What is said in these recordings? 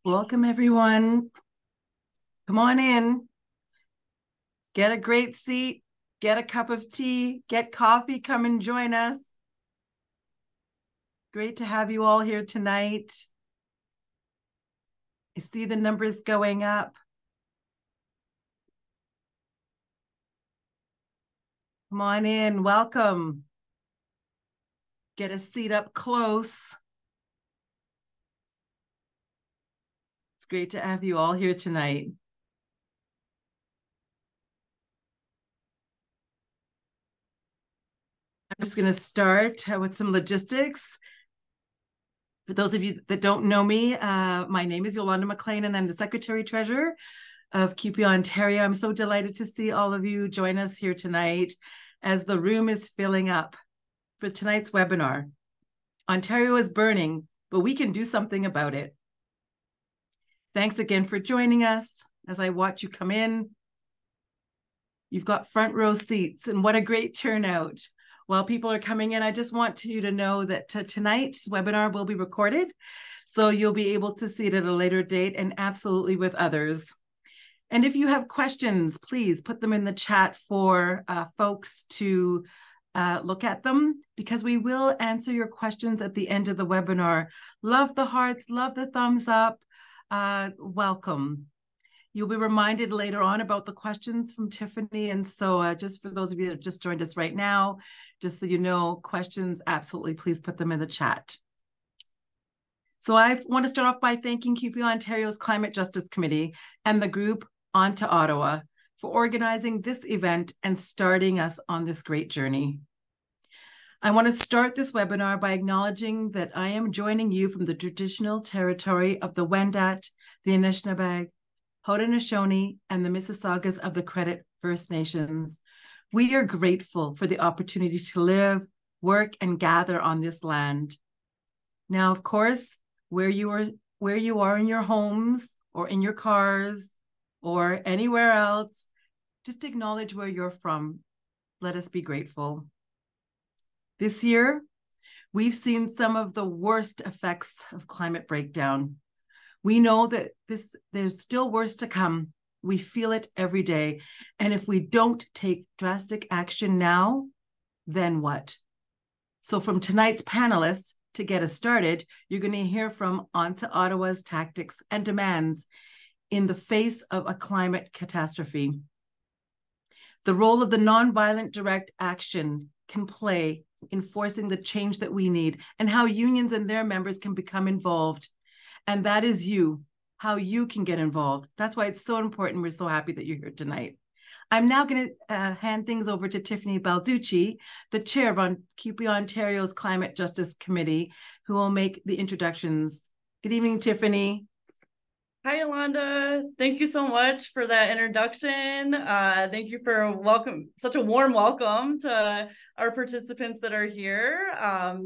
Welcome, everyone. Come on in. Get a great seat. Get a cup of tea. Get coffee. Come and join us. Great to have you all here tonight. I see the numbers going up. Come on in. Welcome. Get a seat up close. It's great to have you all here tonight. I'm just going to start with some logistics. For those of you that don't know me, my name is Yolanda McLean, and I'm the Secretary Treasurer of CUPE Ontario. I'm so delighted to see all of you join us here tonight as the room is filling up for tonight's webinar. Ontario is burning, but we can do something about it. Thanks again for joining us as I watch you come in. You've got front row seats, and what a great turnout. While people are coming in, I just want you to know that tonight's webinar will be recorded, so you'll be able to see it at a later date and absolutely with others. And if you have questions, please put them in the chat for folks to look at them, because we will answer your questions at the end of the webinar. Love the hearts, love the thumbs up. Welcome. You'll be reminded later on about the questions from Tiffany. And so just for those of you that just joined us right now, just so you know, questions, absolutely, please put them in the chat. So I want to start off by thanking CUPE Ontario's Climate Justice Committee and the group On to Ottawa for organizing this event and starting us on this great journey. I want to start this webinar by acknowledging that I am joining you from the traditional territory of the Wendat, the Anishinaabe, Haudenosaunee, and the Mississaugas of the Credit First Nations. We are grateful for the opportunity to live, work, and gather on this land. Now, of course, where you are in your homes or in your cars or anywhere else, just acknowledge where you're from. Let us be grateful. This year, we've seen some of the worst effects of climate breakdown. We know that there's still worse to come. We feel it every day. And if we don't take drastic action now, then what? So from tonight's panelists, to get us started, you're going to hear from On to Ottawa's tactics and demands in the face of a climate catastrophe. The role of the nonviolent direct action can play in forcing the change that we need, and how unions and their members can become involved. And that is you, how you can get involved. That's why it's so important. We're so happy that you're here tonight. I'm now going to hand things over to Tiffany Balducci, the chair of CUPE Ontario's Climate Justice Committee, who will make the introductions. Good evening, Tiffany. Hi, Yolanda. Thank you so much for that introduction. Thank you for such a warm welcome to our participants that are here.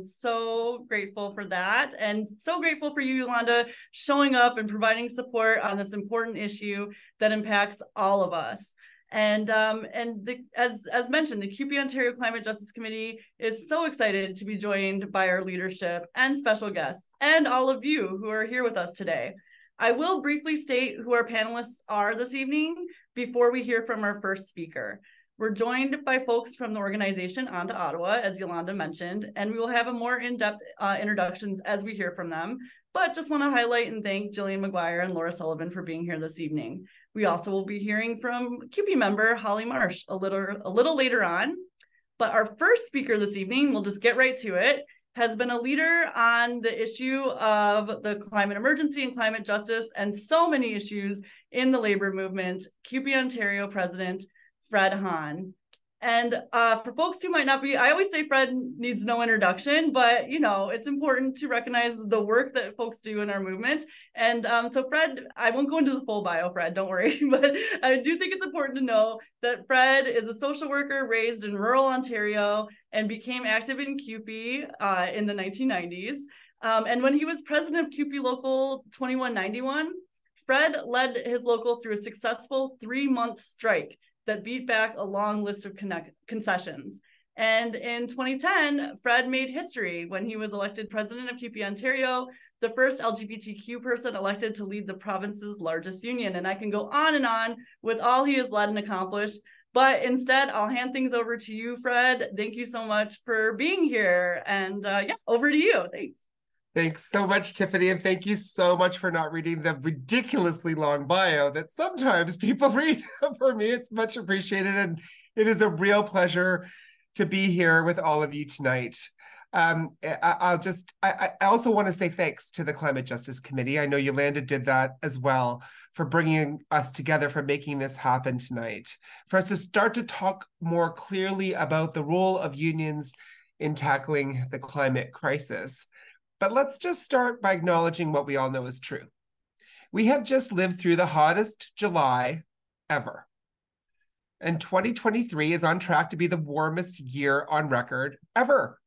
So grateful for that, and so grateful for you, Yolanda, showing up and providing support on this important issue that impacts all of us. And as mentioned, the CUPE Ontario Climate Justice Committee is so excited to be joined by our leadership and special guests and all of you who are here with us today. I will briefly state who our panelists are this evening before we hear from our first speaker. We're joined by folks from the organization On to Ottawa, as Yolanda mentioned, and we will have a more in-depth introductions as we hear from them. But just want to highlight and thank Jillian McGuire and Laura Sullivan for being here this evening. We also will be hearing from CUPE member Holly Marsh a little later on. But our first speaker this evening, we'll just get right to it, has been a leader on the issue of the climate emergency and climate justice and so many issues in the labor movement, CUPE Ontario President Fred Hahn. And for folks who might not be, I always say Fred needs no introduction, but you know, it's important to recognize the work that folks do in our movement. And so Fred, I won't go into the full bio, Fred, don't worry, but I do think it's important to know that Fred is a social worker raised in rural Ontario and became active in CUPE in the 1990s. And when he was president of CUPE Local 2191, Fred led his local through a successful 3-month strike that beat back a long list of concessions. And in 2010, Fred made history when he was elected president of CUPE Ontario the first LGBTQ person elected to lead the province's largest union. And I can go on with all he has led and accomplished. But instead, I'll hand things over to you, Fred. Thank you so much for being here. And yeah, over to you. Thanks. Thanks so much, Tiffany, and thank you so much for not reading the ridiculously long bio that sometimes people read. For me, it's much appreciated, and it is a real pleasure to be here with all of you tonight. I also want to say thanks to the Climate Justice Committee. I know Yolanda did that as well, for bringing us together, for making this happen tonight, for us to start to talk more clearly about the role of unions in tackling the climate crisis. But let's just start by acknowledging what we all know is true. We have just lived through the hottest July ever. And 2023 is on track to be the warmest year on record ever.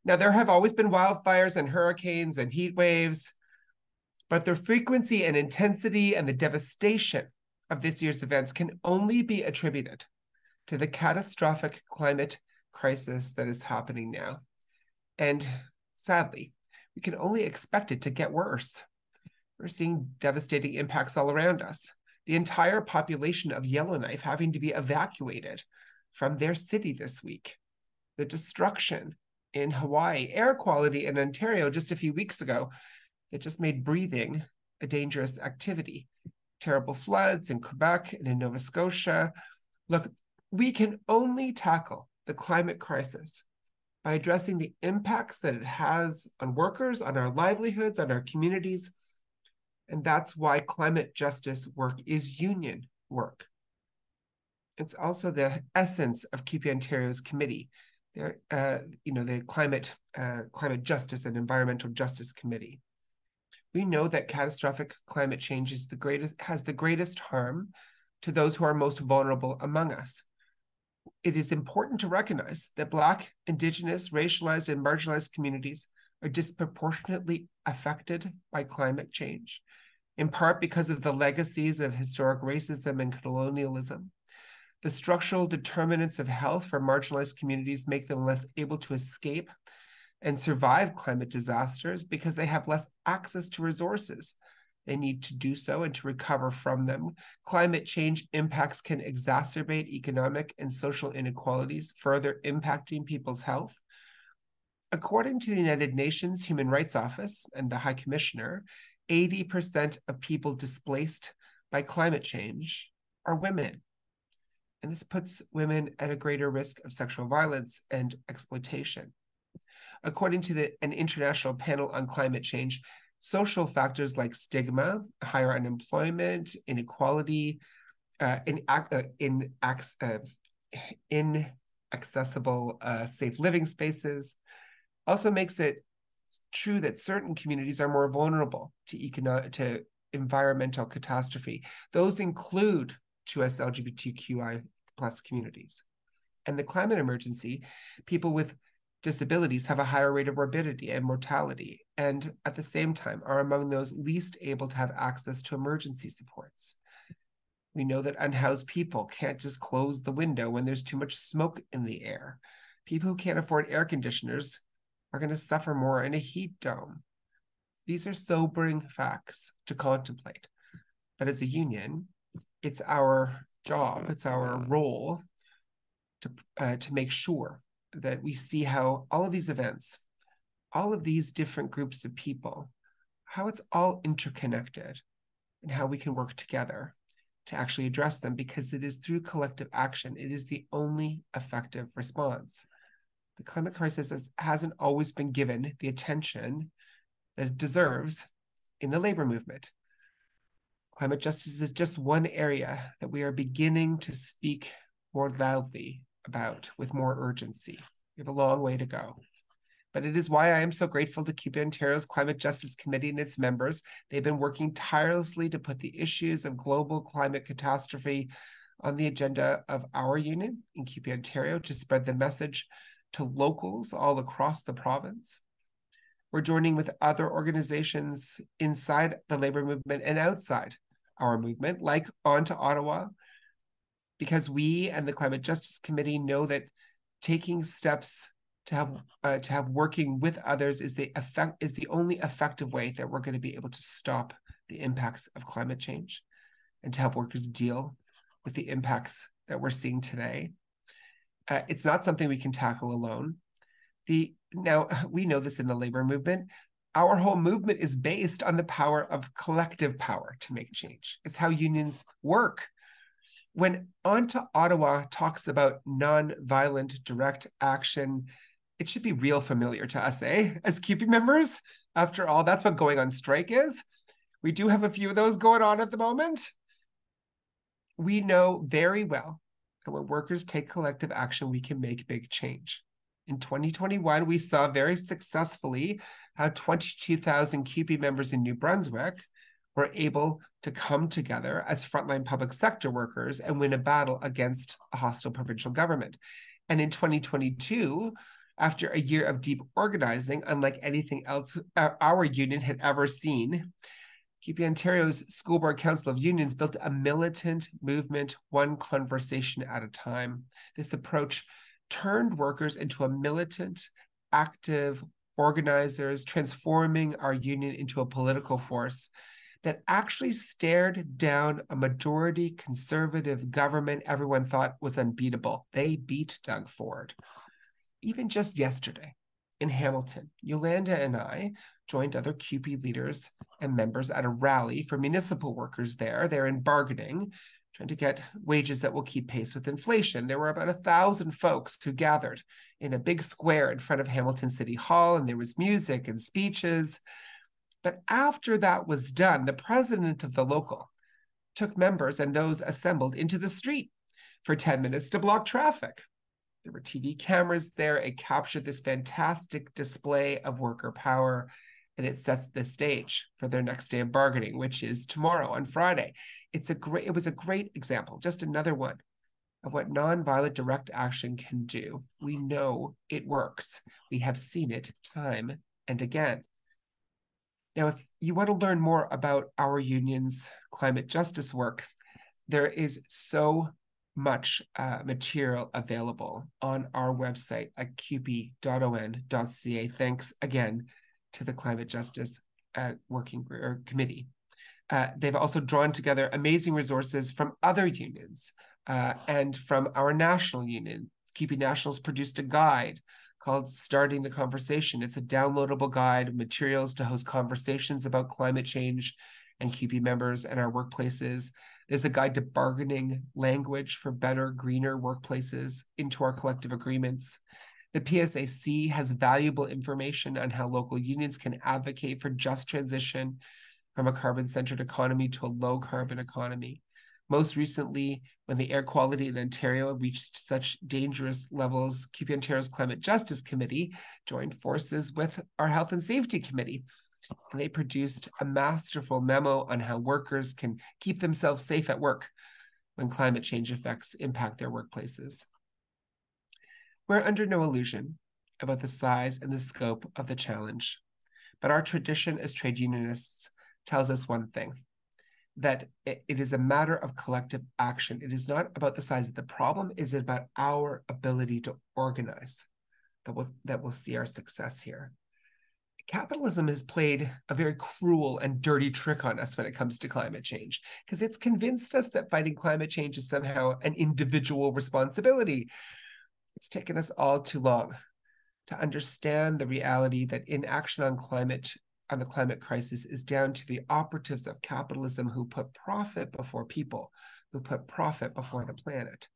Now, there have always been wildfires and hurricanes and heat waves, but their frequency and intensity and the devastation of this year's events can only be attributed to the catastrophic climate crisis that is happening now. And sadly, we can only expect it to get worse. We're seeing devastating impacts all around us. The entire population of Yellowknife having to be evacuated from their city this week. The destruction in Hawaii, air quality in Ontario just a few weeks ago that just made breathing a dangerous activity. Terrible floods in Quebec and in Nova Scotia. Look, we can only tackle the climate crisis by addressing the impacts that it has on workers, on our livelihoods, on our communities. And that's why climate justice work is union work. It's also the essence of QP Ontario's committee, the Climate Justice and Environmental Justice Committee. We know that catastrophic climate change has the greatest harm to those who are most vulnerable among us. It is important to recognize that Black, Indigenous, racialized, and marginalized communities are disproportionately affected by climate change, in part because of the legacies of historic racism and colonialism. The structural determinants of health for marginalized communities make them less able to escape and survive climate disasters because they have less access to resources. They need to do so and to recover from them. Climate change impacts can exacerbate economic and social inequalities, further impacting people's health. According to the United Nations Human Rights Office and the High Commissioner, 80% of people displaced by climate change are women. And this puts women at a greater risk of sexual violence and exploitation. According to an international panel on climate change, social factors like stigma, higher unemployment, inequality, inaccessible safe living spaces also makes it true that certain communities are more vulnerable to environmental catastrophe. Those include 2S LGBTQI+ communities. And the climate emergency, people with disabilities have a higher rate of morbidity and mortality, and at the same time are among those least able to have access to emergency supports. We know that unhoused people can't just close the window when there's too much smoke in the air. People who can't afford air conditioners are going to suffer more in a heat dome. These are sobering facts to contemplate. But as a union, it's our job, it's our role to make sure that we see how all of these events, all of these different groups of people, how it's all interconnected and how we can work together to actually address them, because it is through collective action. It is the only effective response. The climate crisis hasn't always been given the attention that it deserves in the labor movement. Climate justice is just one area that we are beginning to speak more loudly about with more urgency. We have a long way to go. But it is why I am so grateful to QP Ontario's Climate Justice Committee and its members. They've been working tirelessly to put the issues of global climate catastrophe on the agenda of our union in QP Ontario to spread the message to locals all across the province. We're joining with other organizations inside the labor movement and outside our movement, like On to Ottawa, because we and the Climate Justice Committee know that taking steps to have working with others is the only effective way that we're going to be able to stop the impacts of climate change and to help workers deal with the impacts that we're seeing today. It's not something we can tackle alone. Now, we know this in the labor movement. Our whole movement is based on the power of collective power to make change. It's how unions work. When On to Ottawa talks about non-violent direct action, it should be real familiar to us, as CUPE members. After all, that's what going on strike is. We do have a few of those going on at the moment. We know very well that when workers take collective action, we can make big change. In 2021, we saw very successfully how 22,000 CUPE members in New Brunswick were able to come together as frontline public sector workers and win a battle against a hostile provincial government. And in 2022, after a year of deep organizing, unlike anything else our union had ever seen, CUPE Ontario's School Board Council of Unions built a militant movement, one conversation at a time. This approach turned workers into a militant, active organizers, transforming our union into a political force that actually stared down a majority conservative government everyone thought was unbeatable. They beat Doug Ford. Even just yesterday in Hamilton, Yolanda and I joined other CUPE leaders and members at a rally for municipal workers there. They're in bargaining, trying to get wages that will keep pace with inflation. There were about 1,000 folks who gathered in a big square in front of Hamilton City Hall, and there was music and speeches. But after that was done, the president of the local took members and those assembled into the street for 10 minutes to block traffic. There were TV cameras there. It captured this fantastic display of worker power, and it sets the stage for their next day of bargaining, which is tomorrow on Friday. It was a great example, just another one of what nonviolent direct action can do. We know it works. We have seen it time and again. Now, if you want to learn more about our union's climate justice work, there is so much material available on our website at cupe.on.ca. Thanks again to the Climate Justice Working Committee. They've also drawn together amazing resources from other unions and from our national union. CUPE Nationals produced a guide called Starting the Conversation. It's a downloadable guide of materials to host conversations about climate change and CUPE members and our workplaces. There's a guide to bargaining language for better, greener workplaces into our collective agreements. The PSAC has valuable information on how local unions can advocate for just transition from a carbon-centered economy to a low-carbon economy. Most recently, when the air quality in Ontario reached such dangerous levels, CUPE Ontario's Climate Justice Committee joined forces with our Health and Safety Committee. And they produced a masterful memo on how workers can keep themselves safe at work when climate change effects impact their workplaces. We're under no illusion about the size and the scope of the challenge, but our tradition as trade unionists tells us one thing, that it is a matter of collective action. It is not about the size of the problem, it is about our ability to organize that will see our success here. Capitalism has played a very cruel and dirty trick on us when it comes to climate change, because it's convinced us that fighting climate change is somehow an individual responsibility. It's taken us all too long to understand the reality that inaction on the climate crisis is down to the operatives of capitalism who put profit before people, who put profit before the planet.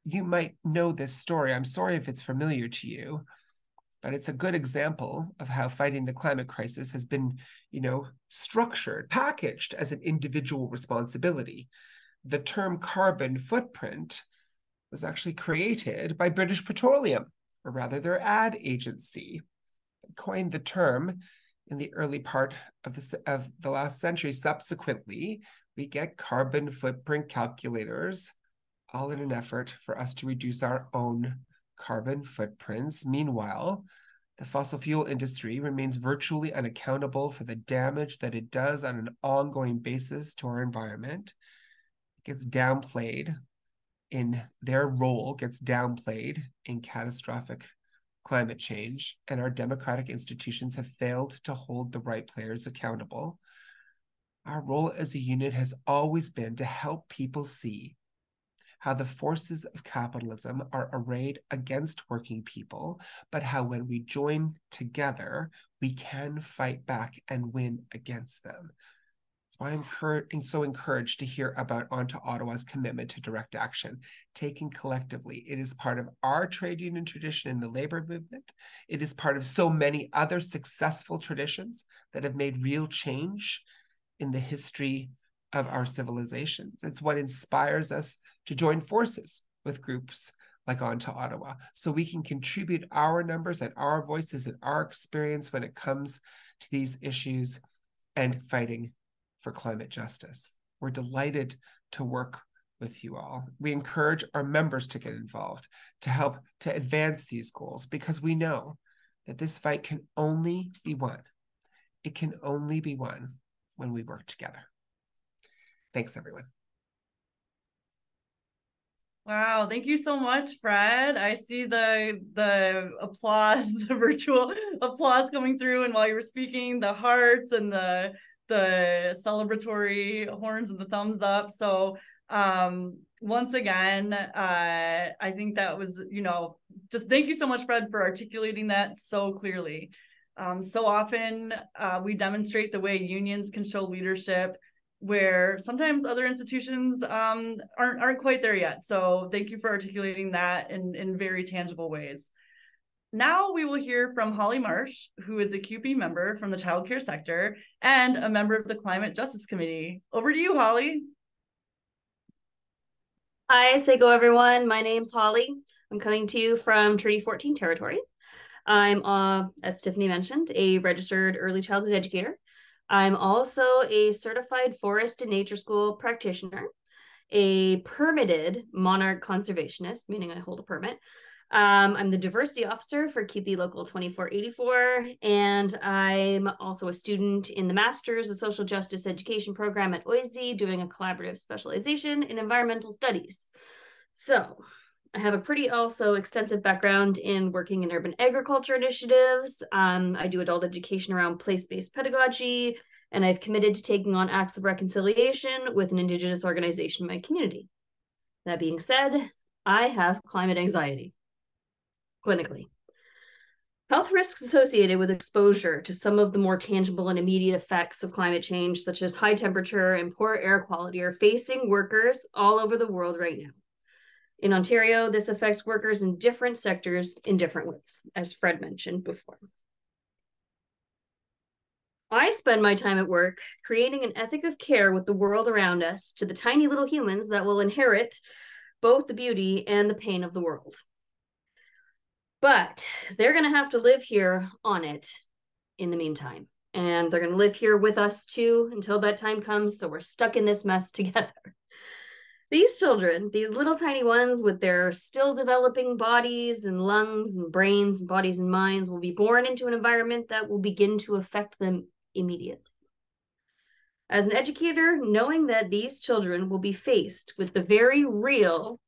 You might know this story. I'm sorry if it's familiar to you, but it's a good example of how fighting the climate crisis has been, structured, packaged as an individual responsibility. The term carbon footprint was actually created by British Petroleum, or rather their ad agency. They coined the term in the early part of the last century. Subsequently, we get carbon footprint calculators, all in an effort for us to reduce our own carbon footprints. Meanwhile, the fossil fuel industry remains virtually unaccountable for the damage that it does on an ongoing basis to our environment. It gets downplayed in their role, gets downplayed in catastrophic climate change, and our democratic institutions have failed to hold the right players accountable, our role as a unit has always been to help people see how the forces of capitalism are arrayed against working people, but how when we join together, we can fight back and win against them. That's why I'm so encouraged to hear about On to Ottawa's commitment to direct action, taken collectively. It is part of our trade union tradition in the labor movement. It is part of so many other successful traditions that have made real change in the history of our civilizations. It's what inspires us to join forces with groups like On to Ottawa, so we can contribute our numbers and our voices and our experience when it comes to these issues and fighting for climate justice. We're delighted to work with you all. We encourage our members to get involved, to help to advance these goals, because we know that this fight can only be won. It can only be won when we work together. Thanks, everyone. Wow, thank you so much, Fred. I see the applause, the virtual applause coming through, and while you were speaking, the hearts and the celebratory horns and the thumbs up. So once again, I think that was, just thank you so much, Fred, for articulating that so clearly. So often we demonstrate the way unions can show leadership, where sometimes other institutions aren't quite there yet. So thank you for articulating that in very tangible ways. Now we will hear from Holly Marsh, who is a CUPE member from the childcare sector and a member of the Climate Justice Committee. Over to you, Holly. Hi, Sago everyone. My name's Holly. I'm coming to you from Treaty 14 territory. I'm, as Tiffany mentioned, a registered early childhood educator. I'm also a certified forest and nature school practitioner, a permitted monarch conservationist, meaning I hold a permit. I'm the diversity officer for CUPE Local 2484, and I'm also a student in the Masters of Social Justice Education program at OISE, doing a collaborative specialization in environmental studies. So I have a pretty also extensive background in working in urban agriculture initiatives. I do adult education around place-based pedagogy, and I've committed to taking on acts of reconciliation with an Indigenous organization in my community. That being said, I have climate anxiety, clinically. Health risks associated with exposure to some of the more tangible and immediate effects of climate change, such as high temperature and poor air quality, are facing workers all over the world right now. In Ontario, this affects workers in different sectors in different ways, as Fred mentioned before. I spend my time at work creating an ethic of care with the world around us to the tiny little humans that will inherit both the beauty and the pain of the world. But they're going to have to live here on it in the meantime. And they're going to live here with us too until that time comes. So we're stuck in this mess together. These children, these little tiny ones with their still developing bodies and lungs and brains and bodies and minds, will be born into an environment that will begin to affect them immediately. As an educator, knowing that these children will be faced with the very real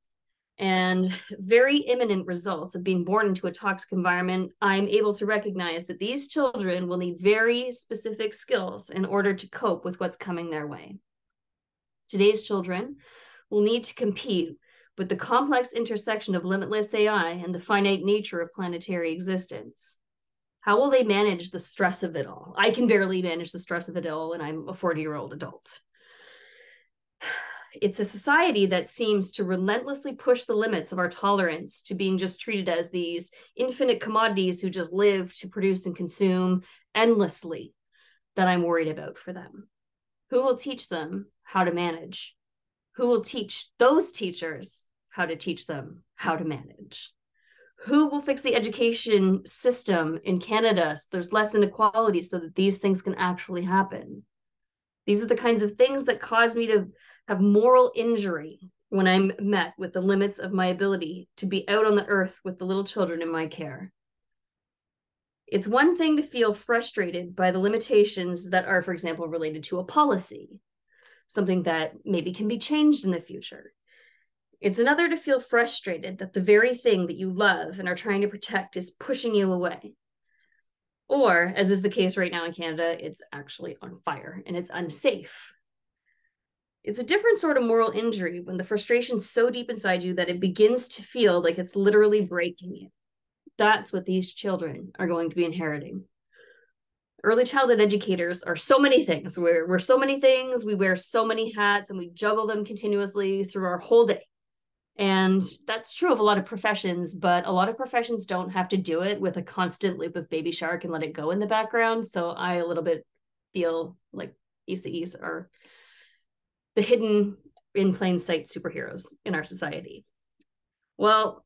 and very imminent results of being born into a toxic environment, I'm able to recognize that these children will need very specific skills in order to cope with what's coming their way. Today's children will need to compete with the complex intersection of limitless AI and the finite nature of planetary existence. How will they manage the stress of it all? I can barely manage the stress of it all, and I'm a 40-year-old adult. It's a society that seems to relentlessly push the limits of our tolerance to being just treated as these infinite commodities who just live to produce and consume endlessly, that I'm worried about for them. Who will teach them how to manage? Who will teach those teachers how to teach them how to manage? Who will fix the education system in Canada so there's less inequality so that these things can actually happen? These are the kinds of things that cause me to have moral injury when I'm met with the limits of my ability to be out on the earth with the little children in my care. It's one thing to feel frustrated by the limitations that are, for example, related to a policy, something that maybe can be changed in the future. It's another to feel frustrated that the very thing that you love and are trying to protect is pushing you away. Or, as is the case right now in Canada, it's actually on fire and it's unsafe. It's a different sort of moral injury when the frustration's so deep inside you that it begins to feel like it's literally breaking you. That's what these children are going to be inheriting. Early childhood educators are so many things. We're so many things, we wear so many hats, and we juggle them continuously through our whole day. And that's true of a lot of professions, but a lot of professions don't have to do it with a constant loop of Baby Shark and Let It Go in the background. So I a little bit feel like ECEs are the hidden in plain sight superheroes in our society. Well,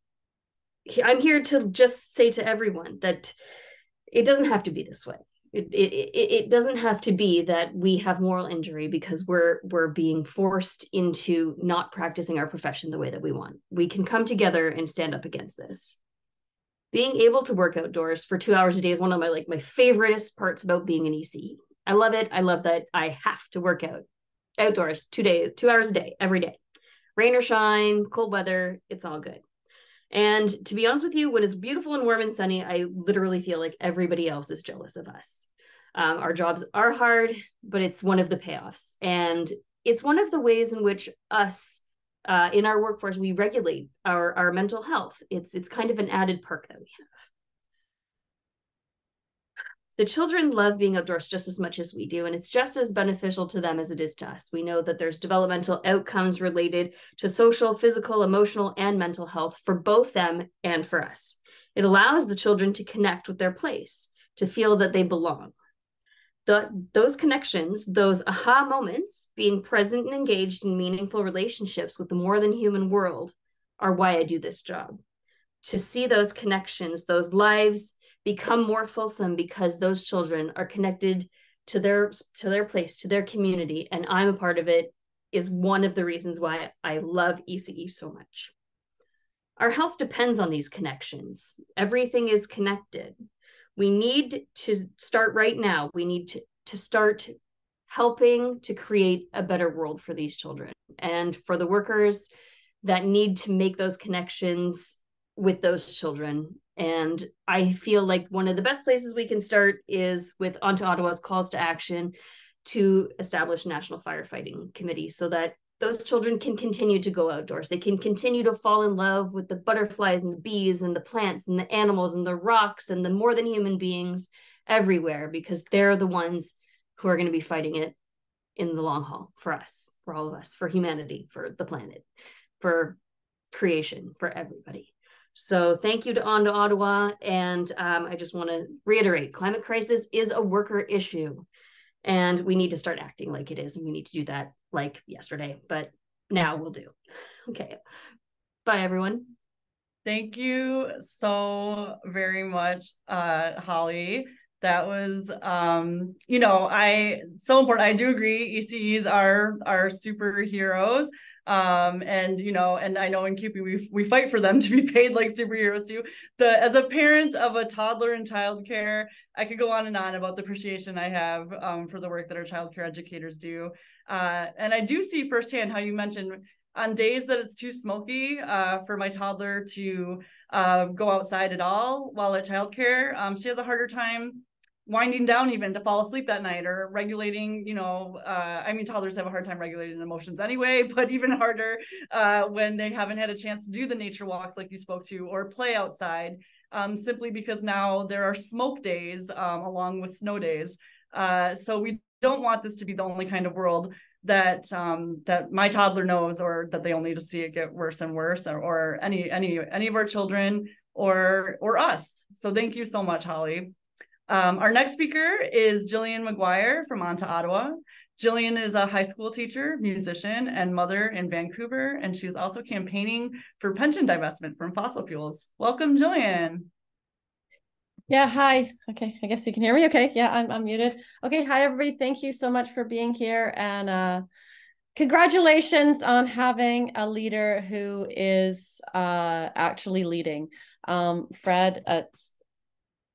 I'm here to just say to everyone that it doesn't have to be this way. It doesn't have to be that we have moral injury because we're being forced into not practicing our profession the way that we want. We can come together and stand up against this. Being able to work outdoors for 2 hours a day is one of my favoriteest parts about being an ECE. I love it. I love that I have to work out outdoors 2 hours a day, every day. Rain or shine, cold weather, it's all good. And to be honest with you, when it's beautiful and warm and sunny, I literally feel like everybody else is jealous of us. Our jobs are hard, but it's one of the payoffs. And it's one of the ways in which us in our workforce, we regulate our mental health. It's kind of an added perk that we have. The children love being outdoors just as much as we do, and it's just as beneficial to them as it is to us. We know that there's developmental outcomes related to social, physical, emotional, and mental health for both them and for us. It allows the children to connect with their place, to feel that they belong. Those connections, those aha moments, being present and engaged in meaningful relationships with the more than human world are why I do this job. To see those connections, those lives become more fulsome because those children are connected to their place, to their community, and I'm a part of it, is one of the reasons why I love ECE so much. Our health depends on these connections. Everything is connected. We need to start right now. We need to start helping to create a better world for these children and for the workers that need to make those connections with those children. And I feel like one of the best places we can start is with On to Ottawa's calls to action to establish a national firefighting committee so that those children can continue to go outdoors. They can continue to fall in love with the butterflies and the bees and the plants and the animals and the rocks and the more than human beings everywhere, because they're the ones who are going to be fighting it in the long haul for us, for all of us, for humanity, for the planet, for creation, for everybody. So thank you to On to Ottawa. And I just want to reiterate, climate crisis is a worker issue. And we need to start acting like it is. And we need to do that like yesterday, but now we'll do. Okay. Bye, everyone. Thank you so very much, Holly. That was, so important. I do agree. ECEs are superheroes. And I know in CUPE we fight for them to be paid like superheroes too. As a parent of a toddler in childcare, I could go on and on about the appreciation I have for the work that our childcare educators do. And I do see firsthand how you mentioned on days that it's too smoky for my toddler to go outside at all while at childcare. She has a harder time winding down even to fall asleep that night, or regulating, toddlers have a hard time regulating emotions anyway, but even harder when they haven't had a chance to do the nature walks like you spoke to, or play outside, simply because now there are smoke days along with snow days. So we don't want this to be the only kind of world that my toddler knows, or that they only to see it get worse and worse, or any of our children or us. So thank you so much, Holly. Our next speaker is Jillian McGuire from On to Ottawa. Jillian is a high school teacher, musician, and mother in Vancouver, and she's also campaigning for pension divestment from fossil fuels. Welcome, Jillian. Yeah, hi. Okay, I guess you can hear me. Okay, yeah, I'm muted. Okay, hi everybody. Thank you so much for being here, and congratulations on having a leader who is actually leading. Fred, it's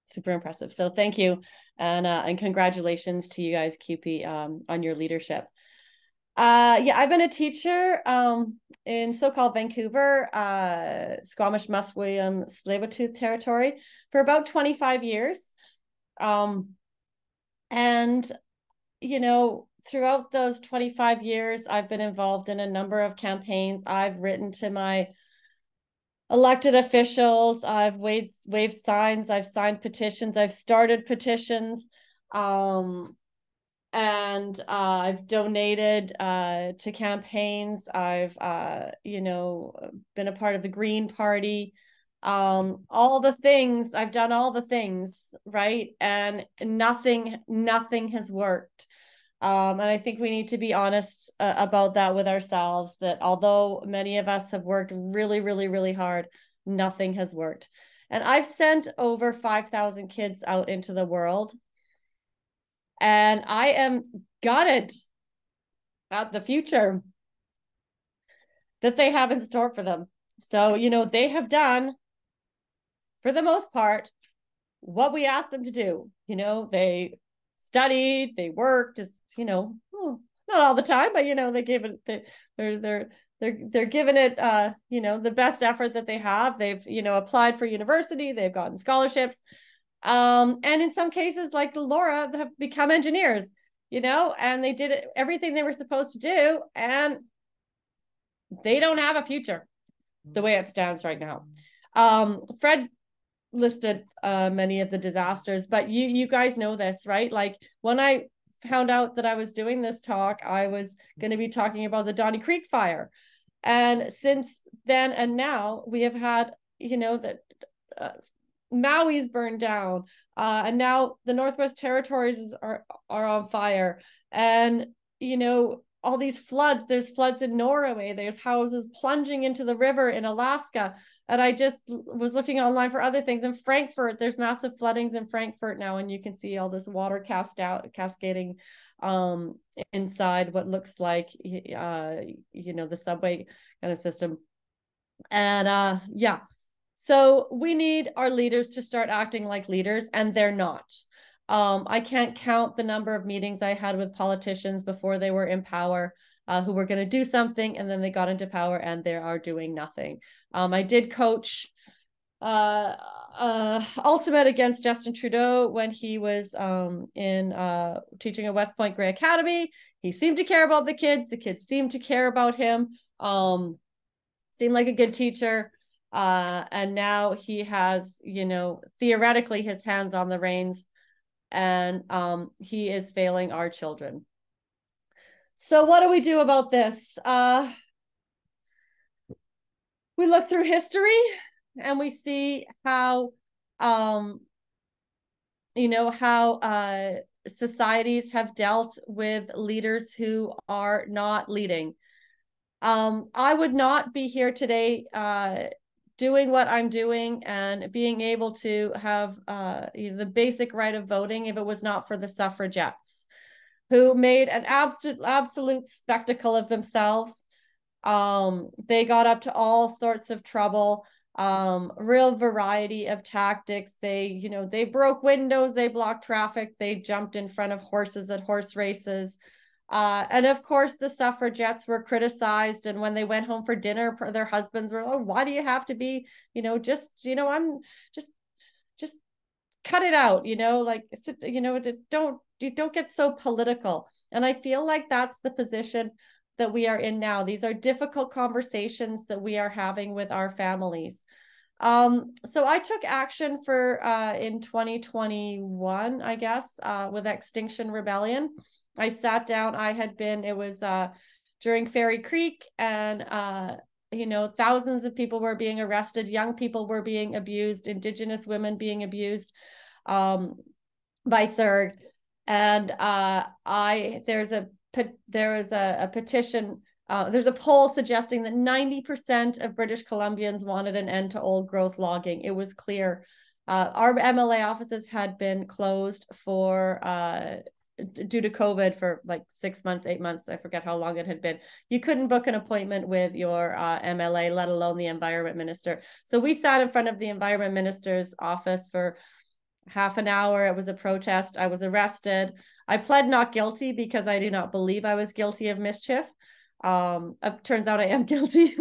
super impressive. So thank you, and congratulations to you guys, CUPE, on your leadership. Yeah, I've been a teacher in so-called Vancouver, Squamish, Musqueam, Tsleil-Waututh territory for about 25 years. And, you know, throughout those 25 years, I've been involved in a number of campaigns. I've written to my elected officials, I've waved signs, I've signed petitions, I've started petitions. And I've donated to campaigns. I've been a part of the Green Party. All the things, I've done all the things, right? And nothing has worked. And I think we need to be honest about that with ourselves, that although many of us have worked really, really, really hard, nothing has worked. And I've sent over 5,000 kids out into the world. And I am gutted at the future that they have in store for them. So, they have done, for the most part, what we asked them to do. They studied, they worked, not all the time, but, they gave it, they're giving it, the best effort that they have. They've, applied for university, they've gotten scholarships. And in some cases, like Laura, have become engineers, and they did everything they were supposed to do, and they don't have a future the way it stands right now. Fred listed many of the disasters, but you guys know this, right? Like when I found out that I was doing this talk, I was going to be talking about the Donnie Creek fire. And since then and now, we have had, Maui's burned down, and now the Northwest Territories are on fire, and all these floods. There's floods in Norway. There's houses plunging into the river in Alaska, and I just was looking online for other things. In Frankfurt, there's massive floodings in Frankfurt now, and you can see all this water cascading inside what looks like the subway kind of system, and yeah. So we need our leaders to start acting like leaders, and they're not. I can't count the number of meetings I had with politicians before they were in power, who were going to do something, and then they got into power and they are doing nothing. I did coach Ultimate against Justin Trudeau when he was in teaching at West Point Grey Academy. He seemed to care about the kids. The kids seemed to care about him. Seemed like a good teacher. And now he has, theoretically his hands on the reins, and he is failing our children. So what do we do about this? We look through history and we see how, societies have dealt with leaders who are not leading. I would not be here today doing what I'm doing and being able to have the basic right of voting if it was not for the suffragettes, who made an absolute spectacle of themselves. They got up to all sorts of trouble, real variety of tactics. They broke windows, they blocked traffic, they jumped in front of horses at horse races. And of course, the suffragettes were criticized. And when they went home for dinner, their husbands were, "Oh, why do you have to be, I'm just cut it out, don't get so political." And I feel like that's the position that we are in now. These are difficult conversations that we are having with our families. So I took action in 2021, I guess, with Extinction Rebellion. I sat down, it was during Fairy Creek, and, thousands of people were being arrested, young people were being abused, Indigenous women being abused by CERG. And there was a petition, there's a poll suggesting that 90% of British Columbians wanted an end to old growth logging. It was clear. Our MLA offices had been closed due to COVID for like 6 months, 8 months. I forget how long it had been. You couldn't book an appointment with your MLA, let alone the environment minister. So we sat in front of the environment minister's office for half an hour. It was a protest. I was arrested. I pled not guilty because I do not believe I was guilty of mischief. Turns out I am guilty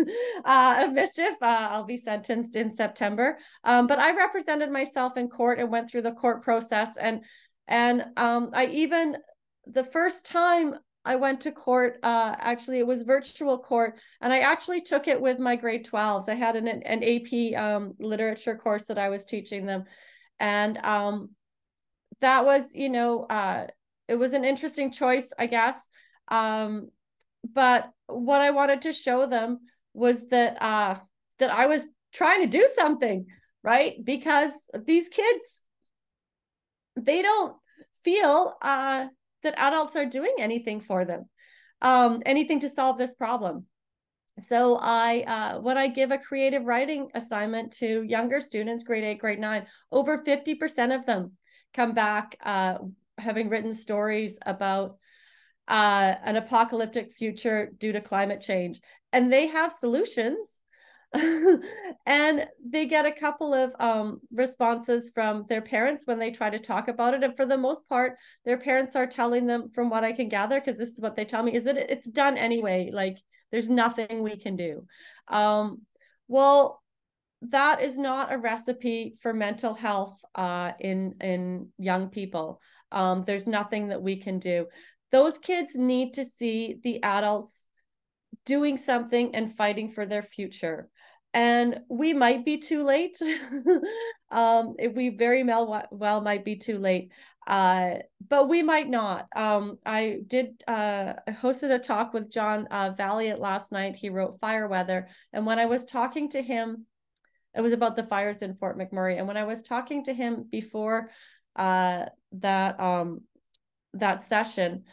of mischief. I'll be sentenced in September. But I represented myself in court and went through the court process. And I even, the first time I went to court, actually it was virtual court, and I actually took it with my grade 12s. I had an AP literature course that I was teaching them. And that was, you know, it was an interesting choice, I guess. But what I wanted to show them was that that I was trying to do something, right? Because these kids, they don't feel that adults are doing anything for them, anything to solve this problem. So when I give a creative writing assignment to younger students, grade 8, grade 9, over 50% of them come back having written stories about an apocalyptic future due to climate change. And they have solutions. And they get a couple of responses from their parents when they try to talk about it. And for the most part, their parents are telling them, from what I can gather, because this is what they tell me, is that it's done anyway. Like, there's nothing we can do. Well, that is not a recipe for mental health in young people. There's nothing that we can do. Those kids need to see the adults doing something and fighting for their future. And we might be too late. We very well might be too late. But we might not. I hosted a talk with John Valiant last night. He wrote Fire Weather. And when I was talking to him, it was about the fires in Fort McMurray. And when I was talking to him before that session,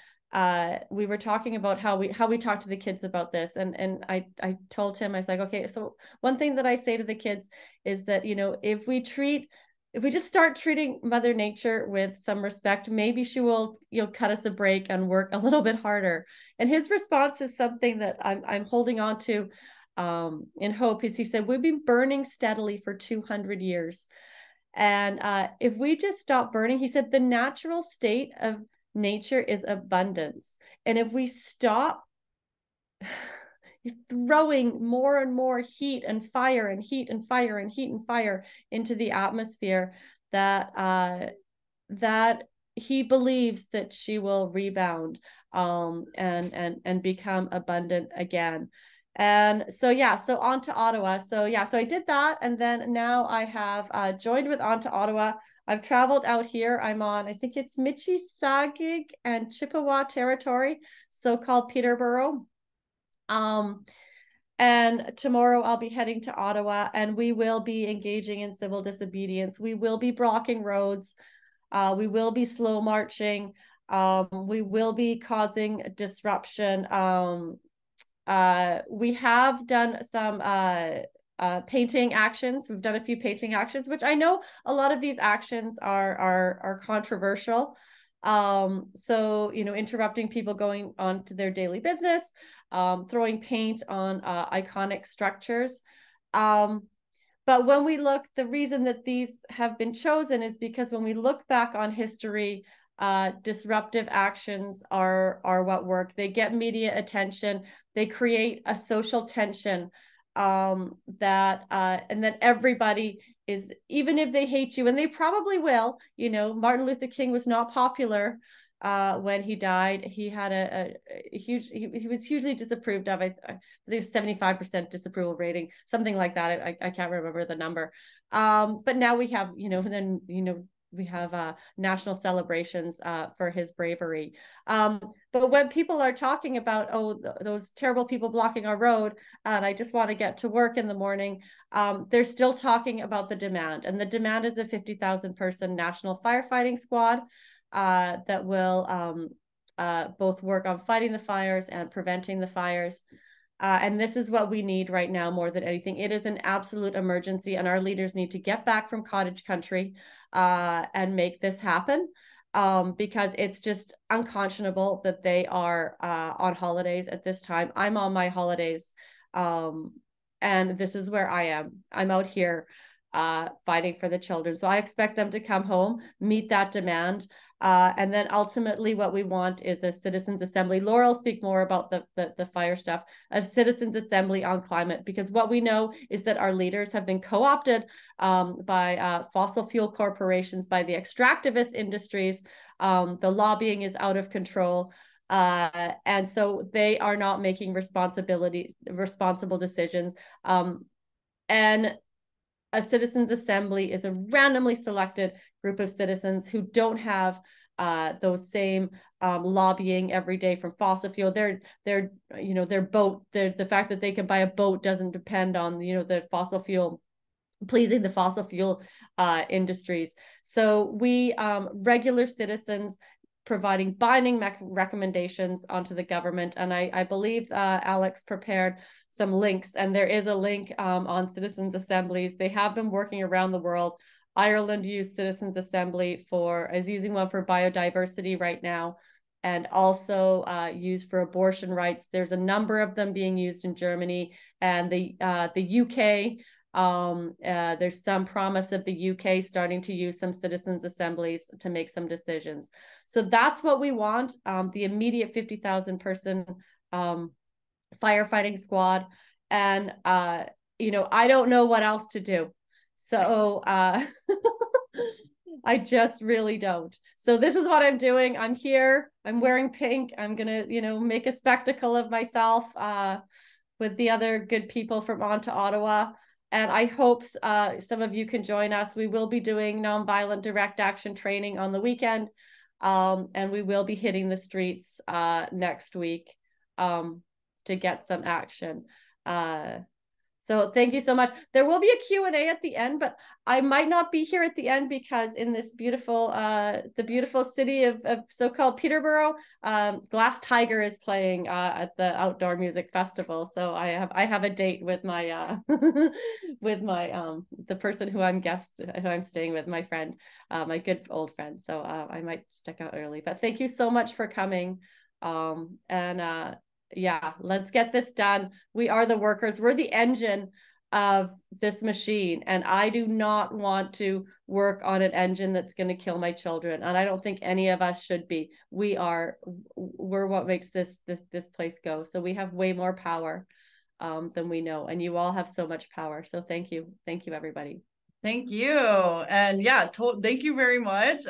we were talking about how we talk to the kids about this. And I told him, I was like, okay, so one thing that I say to the kids is that, you know, if we just start treating Mother Nature with some respect, maybe she will, you know, cut us a break and work a little bit harder. And his response is something that I'm holding on to in hope. Is he said, we've been burning steadily for 200 years. And if we just stop burning, he said, the natural state of nature is abundance. And if we stop throwing more and more heat and fire and heat and fire and heat and fire into the atmosphere, that he believes that she will rebound and become abundant again. And so, yeah, so on to Ottawa. So, yeah, so I did that. And then now I have joined with On to Ottawa. I've traveled out here. I'm on, I think it's Mississauga and Chippewa territory, so-called Peterborough. And tomorrow I'll be heading to Ottawa, and we will be engaging in civil disobedience. We will be blocking roads. We will be slow marching. We will be causing disruption. We have done some painting actions. We've done a few painting actions, which I know a lot of these actions are controversial. So, you know, interrupting people going on to their daily business, throwing paint on iconic structures. But when we look, the reason that these have been chosen is because when we look back on history, disruptive actions are what work. They get media attention. They create a social tension and that everybody is, even if they hate you, and they probably will, you know, Martin Luther King was not popular when he died. He had a huge, he was hugely disapproved of. I think 75% disapproval rating, something like that. I can't remember the number. But now we have, you know, then, you know, we have national celebrations for his bravery. But when people are talking about, oh, those terrible people blocking our road, and I just want to get to work in the morning, they're still talking about the demand. And the demand is a 50,000 person national firefighting squad that will both work on fighting the fires and preventing the fires. And this is what we need right now more than anything. It is an absolute emergency, and our leaders need to get back from cottage country and make this happen, because it's just unconscionable that they are on holidays at this time. I'm on my holidays, and this is where I am. I'm out here fighting for the children. So I expect them to come home, meet that demand. And then ultimately what we want is a citizens assembly. Laura will speak more about the fire stuff, a citizens assembly on climate, because what we know is that our leaders have been co-opted by fossil fuel corporations, by the extractivist industries. The lobbying is out of control. And so they are not making responsible decisions. And a citizens assembly is a randomly selected group of citizens who don't have those same lobbying every day from fossil fuel. Their boat, the fact that they can buy a boat doesn't depend on, the fossil fuel, pleasing the fossil fuel industries. So we, regular citizens, providing binding recommendations onto the government. And I believe Alex prepared some links, and there is a link on citizens assemblies. They have been working around the world. Ireland used citizens assembly is using one for biodiversity right now, and also used for abortion rights. There's a number of them being used in Germany and the UK. There's some promise of the UK starting to use some citizens assemblies to make some decisions. So that's what we want. The immediate 50,000 person firefighting squad. And, I don't know what else to do. So I just really don't. So this is what I'm doing. I'm here. I'm wearing pink. I'm going to, make a spectacle of myself with the other good people from On to Ottawa. And I hope some of you can join us. We will be doing nonviolent direct action training on the weekend. And we will be hitting the streets next week to get some action. So thank you so much. There will be a Q&A at the end, but I might not be here at the end because in this beautiful, the beautiful city of so-called Peterborough, Glass Tiger is playing at the Outdoor Music Festival. So I have a date with my with my the person who I'm staying with, my friend, my good old friend. So I might stick out early. But thank you so much for coming. Yeah, let's get this done. We are the workers. We're the engine of this machine. And I do not want to work on an engine that's going to kill my children. And I don't think any of us should be. We're what makes this place go. So we have way more power than we know. And you all have so much power. So thank you. Thank you, everybody. Thank you. And yeah, thank you very much.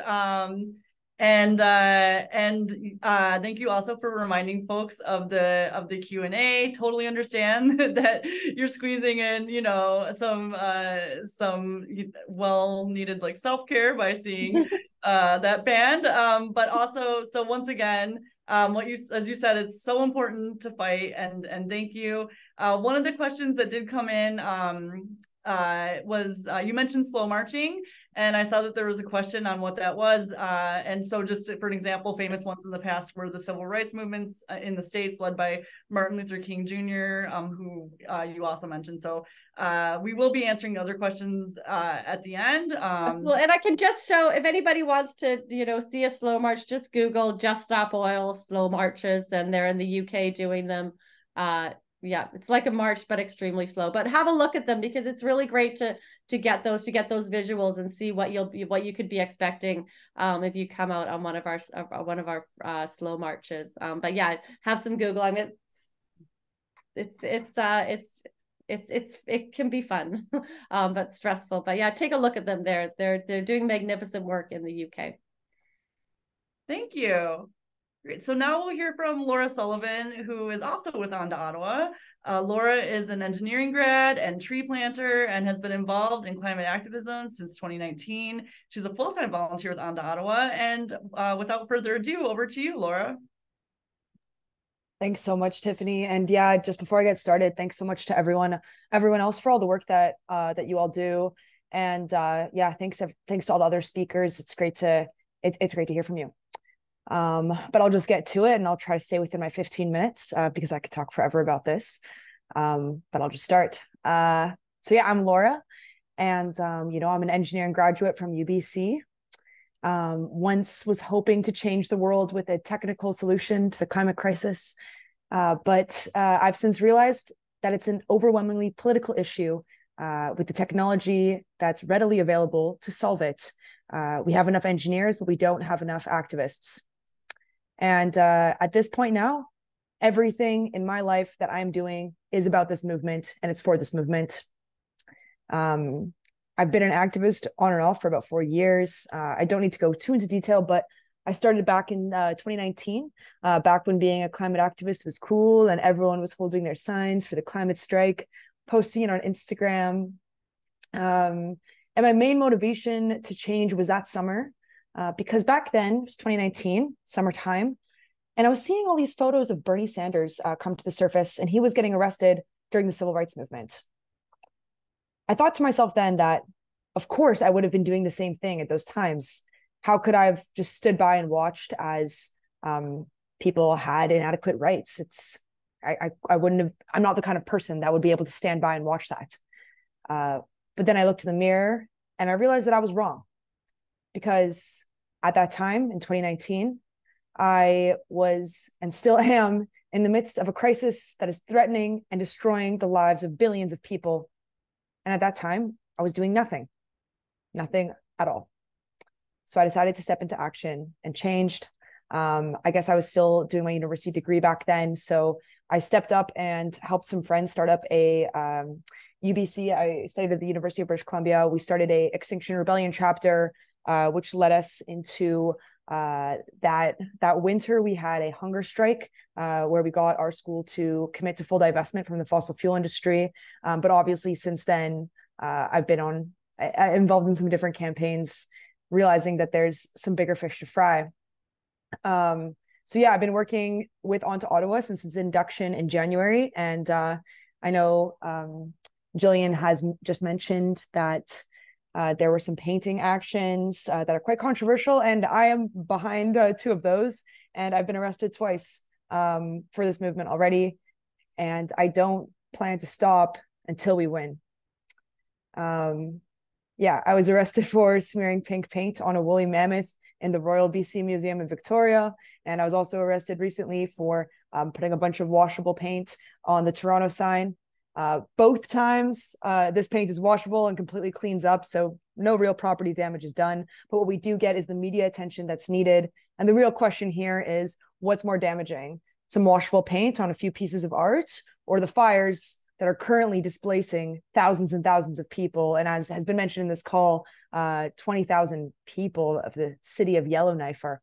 And thank you also for reminding folks of the Q&A. Totally understand that you're squeezing in, some well-needed like self-care by seeing that band. But also, so once again, as you said, it's so important to fight, and thank you. One of the questions that did come in was you mentioned slow marching. And I saw that there was a question on what that was. And so just for an example, famous ones in the past were the civil rights movements in the States led by Martin Luther King Jr., who you also mentioned. So we will be answering other questions at the end. Absolutely. And I can just show, if anybody wants to, see a slow march, just Google Just Stop Oil slow marches. And they're in the UK doing them. Yeah, it's like a march, but extremely slow. But have a look at them because it's really great to get those visuals and see what you could be expecting if you come out on one of our slow marches. But yeah, have some Googling. It can be fun, but stressful. But yeah, take a look at them. They're doing magnificent work in the UK. Thank you. Great. So now we'll hear from Laura Sullivan, who is also with On to Ottawa. Laura is an engineering grad and tree planter and has been involved in climate activism since 2019. She's a full-time volunteer with On to Ottawa. And without further ado, over to you, Laura. Thanks so much, Tiffany. And yeah, just before I get started, thanks so much to everyone else for all the work that you all do. And yeah, thanks to all the other speakers. It's great to hear from you. But I'll just get to it and I'll try to stay within my 15 minutes because I could talk forever about this. But I'll just start. So yeah, I'm Laura and, I'm an engineering graduate from UBC. Once was hoping to change the world with a technical solution to the climate crisis. But I've since realized that it's an overwhelmingly political issue with the technology that's readily available to solve it. We have enough engineers, but we don't have enough activists. And at this point now, everything in my life that I'm doing is about this movement, and it's for this movement. I've been an activist on and off for about 4 years. I don't need to go too into detail, but I started back in 2019, back when being a climate activist was cool and everyone was holding their signs for the climate strike, posting it on Instagram. And my main motivation to change was that summer, because back then, it was 2019, summertime, and I was seeing all these photos of Bernie Sanders come to the surface, and he was getting arrested during the civil rights movement. I thought to myself then that, of course, I would have been doing the same thing at those times. How could I have just stood by and watched as people had inadequate rights? I wouldn't have, I'm not the kind of person that would be able to stand by and watch that. But then I looked in the mirror and I realized that I was wrong, because at that time in 2019, I was and still am in the midst of a crisis that is threatening and destroying the lives of billions of people. And at that time, I was doing nothing at all. So I decided to step into action and changed. I guess I was still doing my university degree back then. So I stepped up and helped some friends start up a UBC. I studied at the University of British Columbia. We started a Extinction Rebellion chapter, which led us into that winter. We had a hunger strike where we got our school to commit to full divestment from the fossil fuel industry. But obviously since then, I've been involved in some different campaigns, realizing that there's some bigger fish to fry. So yeah, I've been working with On to Ottawa since its induction in January. And I know Jillian has just mentioned that there were some painting actions that are quite controversial, and I am behind 2 of those. And I've been arrested twice for this movement already. And I don't plan to stop until we win. Yeah, I was arrested for smearing pink paint on a woolly mammoth in the Royal BC Museum in Victoria. And I was also arrested recently for putting a bunch of washable paint on the Toronto sign. Both times, this paint is washable and completely cleans up, so no real property damage is done. But what we do get is the media attention that's needed. And the real question here is, what's more damaging? Some washable paint on a few pieces of art, or the fires that are currently displacing thousands and thousands of people? And as has been mentioned in this call, 20,000 people of the city of Yellowknife are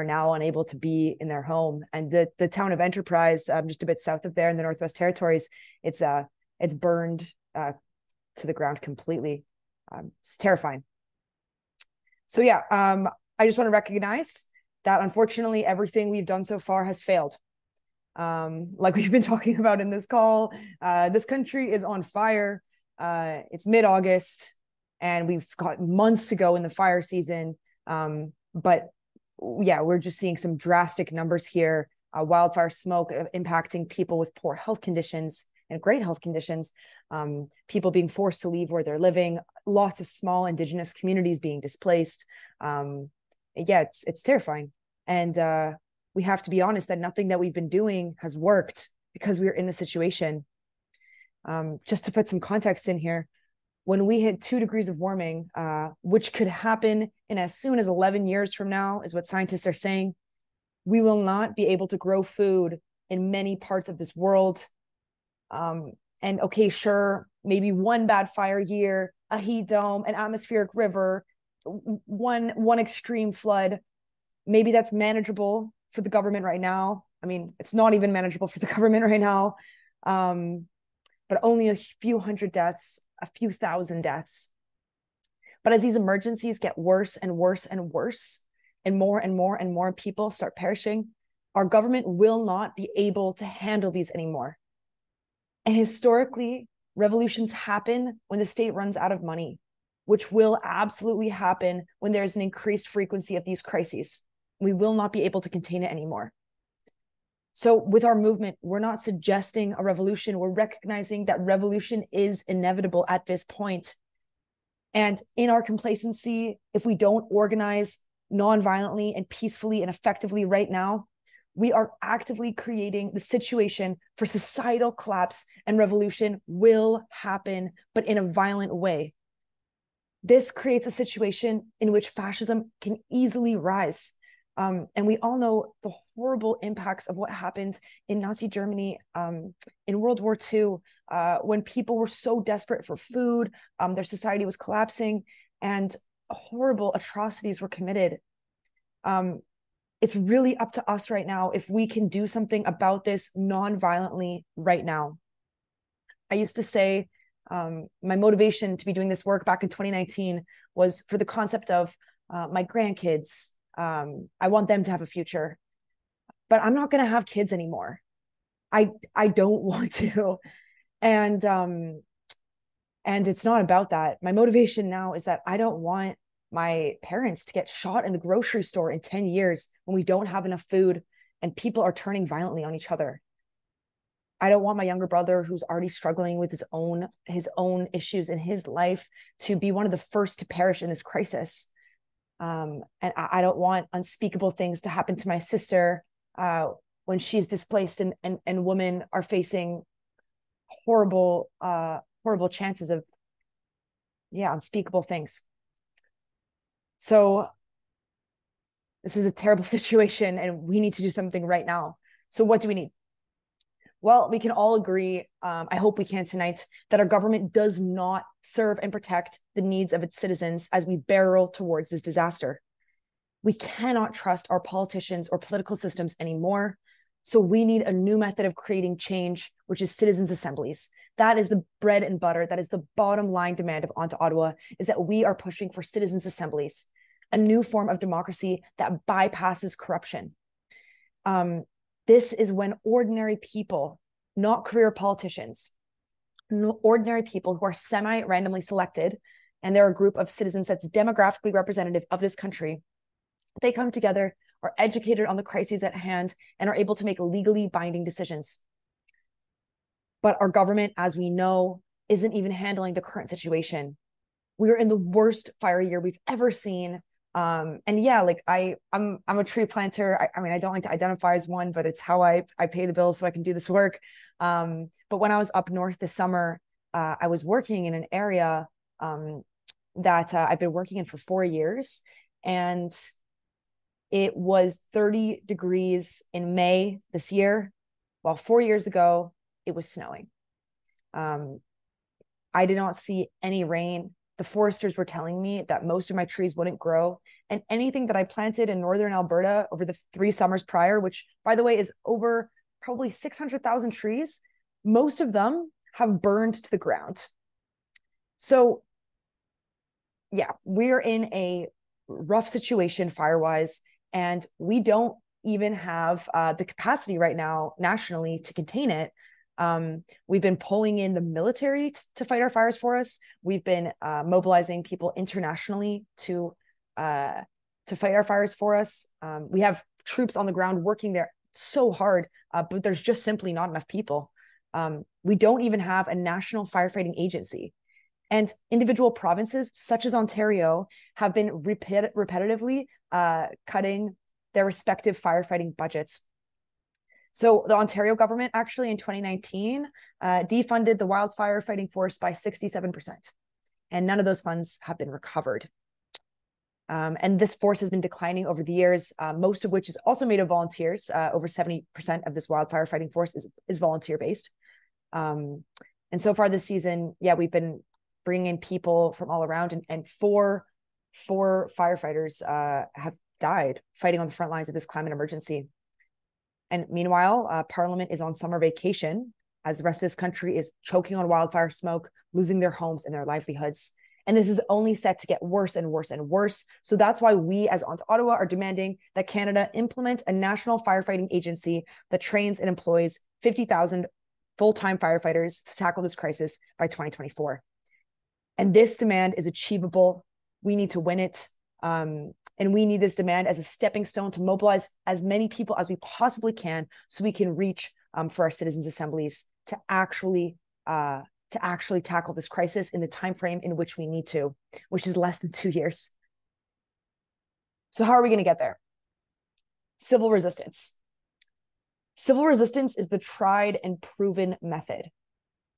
now unable to be in their home. And the town of Enterprise, just a bit south of there in the Northwest Territories, it's burned to the ground completely. It's terrifying. So yeah, I just want to recognize that unfortunately everything we've done so far has failed. Like we've been talking about in this call, this country is on fire. It's mid-August and we've got months to go in the fire season. But yeah, we're just seeing some drastic numbers here. Wildfire smoke impacting people with poor health conditions and great health conditions, people being forced to leave where they're living, lots of small Indigenous communities being displaced. Yeah, it's terrifying. And we have to be honest that nothing that we've been doing has worked because we're in the situation. Just to put some context in here, when we hit 2 degrees of warming, which could happen in as soon as 11 years from now, is what scientists are saying, we will not be able to grow food in many parts of this world. And okay, sure, maybe one bad fire year, a heat dome, an atmospheric river, one extreme flood, maybe that's manageable for the government right now. I mean, it's not even manageable for the government right now, but only a few hundred deaths, a few thousand deaths. But as these emergencies get worse and worse and worse, and more and more and more people start perishing, our government will not be able to handle these anymore. And historically, revolutions happen when the state runs out of money, which will absolutely happen when there's an increased frequency of these crises. We will not be able to contain it anymore. So with our movement, we're not suggesting a revolution. We're recognizing that revolution is inevitable at this point. And in our complacency, if we don't organize non-violently and peacefully and effectively right now, We are actively creating the situation for societal collapse, and revolution will happen, but in a violent way. This creates a situation in which fascism can easily rise. And we all know the horrible impacts of what happened in Nazi Germany in World War II, when people were so desperate for food, their society was collapsing, and horrible atrocities were committed. It's really up to us right now if we can do something about this non-violently right now. I used to say, my motivation to be doing this work back in 2019 was for the concept of my grandkids. I want them to have a future, but I'm not going to have kids anymore. I don't want to. And it's not about that. My motivation now is that I don't want my parents to get shot in the grocery store in 10 years when we don't have enough food and people are turning violently on each other. I don't want my younger brother, who's already struggling with his own issues in his life, to be one of the first to perish in this crisis. And I don't want unspeakable things to happen to my sister when she's displaced and women are facing horrible chances of, unspeakable things. So this is a terrible situation and we need to do something right now. So what do we need? Well, we can all agree, I hope we can tonight, that our government does not serve and protect the needs of its citizens as we barrel towards this disaster. We cannot trust our politicians or political systems anymore. So we need a new method of creating change, which is citizens' assemblies. That is the bread and butter. That is the bottom line demand of On to Ottawa, is that we are pushing for citizens' assemblies, a new form of democracy that bypasses corruption. This is when ordinary people, not career politicians, ordinary people who are semi-randomly selected, and they're a group of citizens that's demographically representative of this country, they come together, are educated on the crises at hand, and are able to make legally binding decisions. But our government, as we know, isn't even handling the current situation. We are in the worst fire year we've ever seen. And yeah, like I'm a tree planter. I mean, I don't like to identify as one, but it's how I pay the bills so I can do this work. But when I was up north this summer, I was working in an area that I've been working in for 4 years, and it was 30 degrees in May this year, while 4 years ago it was snowing. I did not see any rain. The foresters were telling me that most of my trees wouldn't grow, and anything that I planted in northern Alberta over the 3 summers prior, which by the way is over probably 600,000 trees, most of them have burned to the ground. So yeah, we're in a rough situation fire-wise, and we don't even have the capacity right now nationally to contain it. We've been pulling in the military to fight our fires for us. We've been mobilizing people internationally to fight our fires for us. We have troops on the ground working there so hard, but there's just simply not enough people. We don't even have a national firefighting agency. And individual provinces, such as Ontario, have been repetitively cutting their respective firefighting budgets. So the Ontario government actually in 2019 defunded the wildfire fighting force by 67%. And none of those funds have been recovered. And this force has been declining over the years, most of which is also made of volunteers. Over 70% of this wildfire fighting force is volunteer-based. And so far this season, yeah, we've been bringing in people from all around, and four firefighters have died fighting on the front lines of this climate emergency. And meanwhile, Parliament is on summer vacation as the rest of this country is choking on wildfire smoke, losing their homes and their livelihoods. And this is only set to get worse and worse and worse. So that's why we as On to Ottawa are demanding that Canada implement a national firefighting agency that trains and employs 50,000 full-time firefighters to tackle this crisis by 2024. And this demand is achievable. We need to win it. And we need this demand as a stepping stone to mobilize as many people as we possibly can so we can reach for our citizens' assemblies to actually tackle this crisis in the time frame in which we need to, which is less than 2 years. So how are we going to get there? Civil resistance. Civil resistance is the tried and proven method.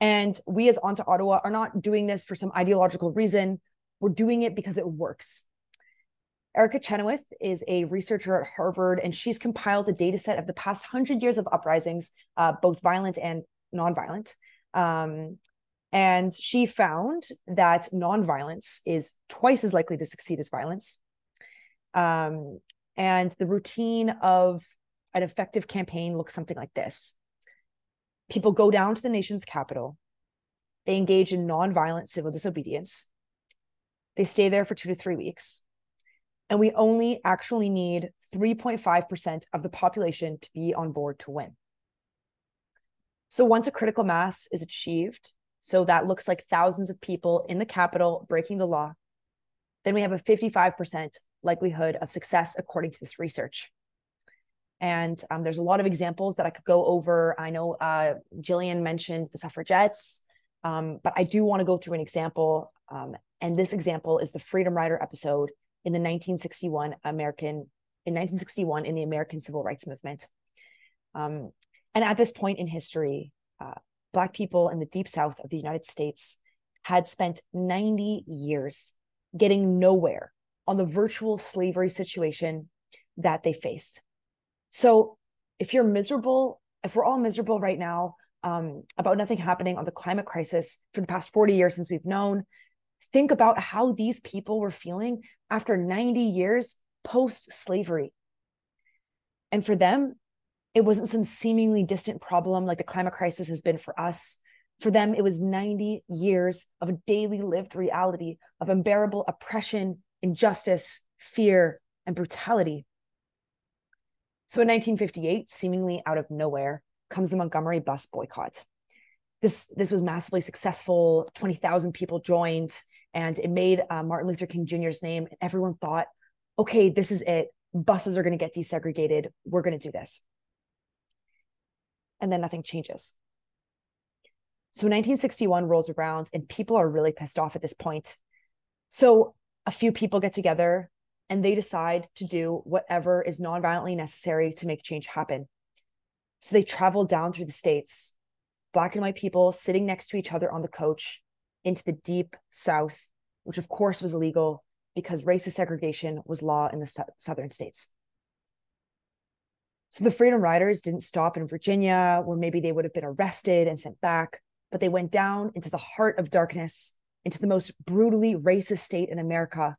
And we as On to Ottawa are not doing this for some ideological reason. We're doing it because it works. Erica Chenoweth is a researcher at Harvard, and she's compiled a data set of the past 100 years of uprisings, both violent and nonviolent. And she found that nonviolence is twice as likely to succeed as violence. And the routine of an effective campaign looks something like this. People go down to the nation's capital. They engage in nonviolent civil disobedience. They stay there for 2 to 3 weeks. And we only actually need 3.5% of the population to be on board to win. So once a critical mass is achieved, so that looks like thousands of people in the capital breaking the law, then we have a 55% likelihood of success according to this research. And there's a lot of examples that I could go over. I know Jillian mentioned the suffragettes, but I do want to go through an example. And this example is the Freedom Rider episode in the 1961 in the American Civil Rights Movement. And at this point in history, Black people in the Deep South of the United States had spent 90 years getting nowhere on the virtual slavery situation that they faced. So if you're miserable, if we're all miserable right now about nothing happening on the climate crisis for the past 40 years since we've known, think about how these people were feeling after 90 years post-slavery. And for them, it wasn't some seemingly distant problem like the climate crisis has been for us. For them, it was 90 years of a daily lived reality of unbearable oppression, injustice, fear, and brutality. So in 1958, seemingly out of nowhere, comes the Montgomery bus boycott. This was massively successful. 20,000 people joined, and it made Martin Luther King Jr.'s name. And everyone thought, okay, this is it. Buses are going to get desegregated. We're going to do this. And then nothing changes. So 1961 rolls around, and people are really pissed off at this point. So a few people get together, and they decide to do whatever is nonviolently necessary to make change happen. So they travel down through the states, Black and white people sitting next to each other on the coach, into the Deep South, which of course was illegal because racist segregation was law in the southern states. So the Freedom Riders didn't stop in Virginia, where maybe they would have been arrested and sent back, but they went down into the heart of darkness, into the most brutally racist state in America.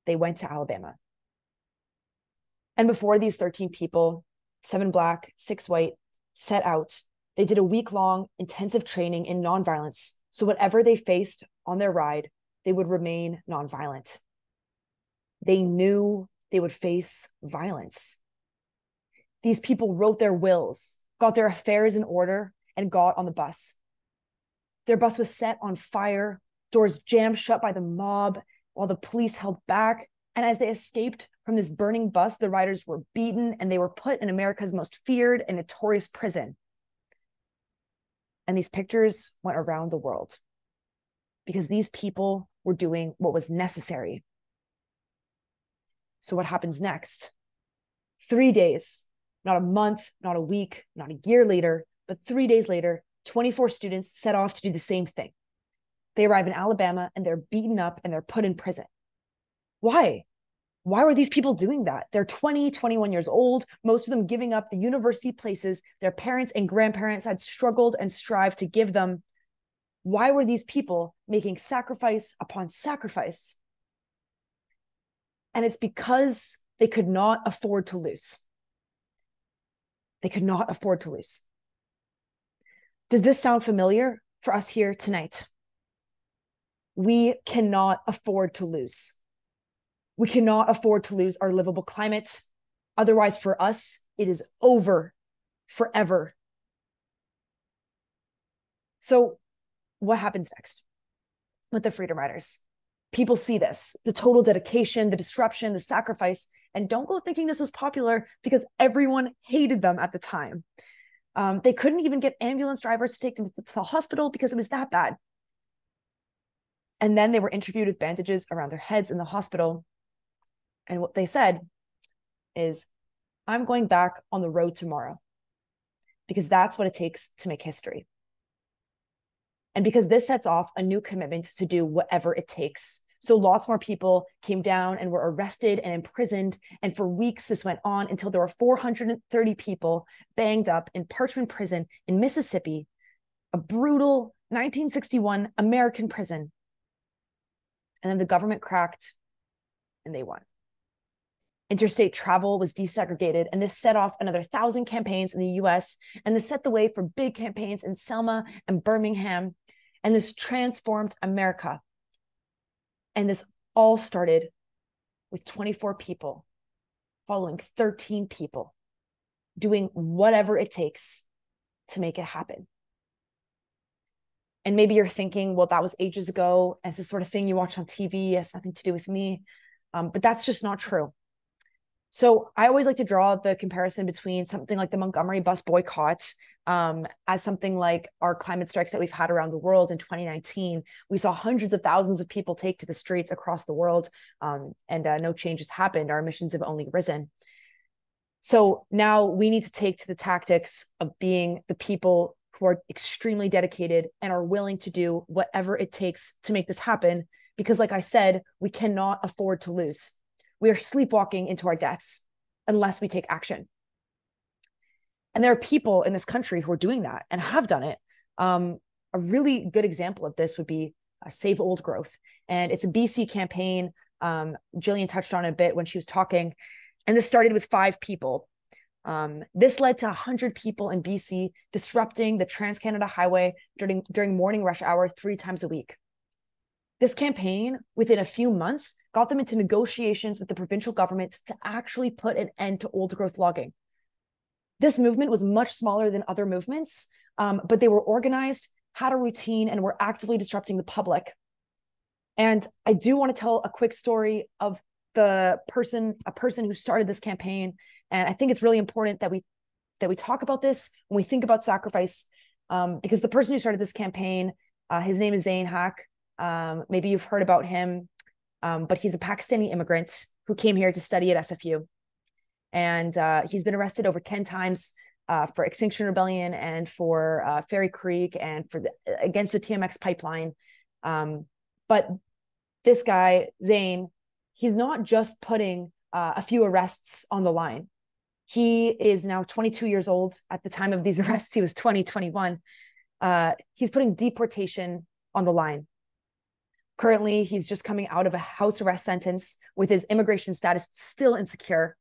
They went to Alabama. And before these 13 people, 7 Black, 6 white, set out, they did a week-long intensive training in nonviolence. So whatever they faced on their ride, they would remain nonviolent. They knew they would face violence. These people wrote their wills, got their affairs in order, and got on the bus. Their bus was set on fire, doors jammed shut by the mob, while the police held back. And as they escaped from this burning bus, the riders were beaten and they were put in America's most feared and notorious prison. And these pictures went around the world because these people were doing what was necessary. So what happens next? 3 days, not a month, not a week, not a year later, but 3 days later, 24 students set off to do the same thing. They arrive in Alabama and they're beaten up and they're put in prison. Why? Why were these people doing that? They're 20, 21 years old, most of them giving up the university places their parents and grandparents had struggled and strived to give them. Why were these people making sacrifice upon sacrifice? And it's because they could not afford to lose. They could not afford to lose. Does this sound familiar for us here tonight? We cannot afford to lose. We cannot afford to lose our livable climate. Otherwise, for us, it is over forever. So what happens next with the Freedom Riders? People see this, the total dedication, the disruption, the sacrifice, and don't go thinking this was popular because everyone hated them at the time. They couldn't even get ambulance drivers to take them to the hospital because it was that bad. And then they were interviewed with bandages around their heads in the hospital. And what they said is, I'm going back on the road tomorrow. because that's what it takes to make history. And because this sets off a new commitment to do whatever it takes. So lots more people came down and were arrested and imprisoned. And for weeks, this went on until there were 430 people banged up in Parchman Prison in Mississippi, a brutal 1961 American prison. And then the government cracked and they won. Interstate travel was desegregated, and this set off another 1,000 campaigns in the US, and this set the way for big campaigns in Selma and Birmingham, and this transformed America. And this all started with 24 people following 13 people, doing whatever it takes to make it happen. And maybe you're thinking, well, that was ages ago, and it's the sort of thing you watch on TV, it has nothing to do with me. But that's just not true. So I always like to draw the comparison between something like the Montgomery bus boycott as something like our climate strikes that we've had around the world in 2019. We saw hundreds of thousands of people take to the streets across the world, and no change has happened. Our emissions have only risen. So now we need to take to the tactics of being the people who are extremely dedicated and are willing to do whatever it takes to make this happen. Because like I said, we cannot afford to lose. We are sleepwalking into our deaths unless we take action. And there are people in this country who are doing that and have done it. A really good example of this would be Save Old Growth. And it's a BC campaign. Jillian touched on it a bit when she was talking. And this started with 5 people. This led to 100 people in BC disrupting the Trans-Canada Highway during morning rush hour 3 times a week. This campaign, within a few months, got them into negotiations with the provincial government to actually put an end to old growth logging. This movement was much smaller than other movements, but they were organized, had a routine, and were actively disrupting the public. And I do want to tell a quick story of a person who started this campaign. And I think it's really important that we talk about this when we think about sacrifice, because the person who started this campaign, his name is Zain Haq. Maybe you've heard about him, but he's a Pakistani immigrant who came here to study at SFU. And he's been arrested over 10 times for Extinction Rebellion and for Fairy Creek and against the TMX pipeline. But this guy, Zain, he's not just putting a few arrests on the line. He is now 22 years old. At the time of these arrests, he was 21. He's putting deportation on the line. Currently, he's just coming out of a house arrest sentence with his immigration status still insecure.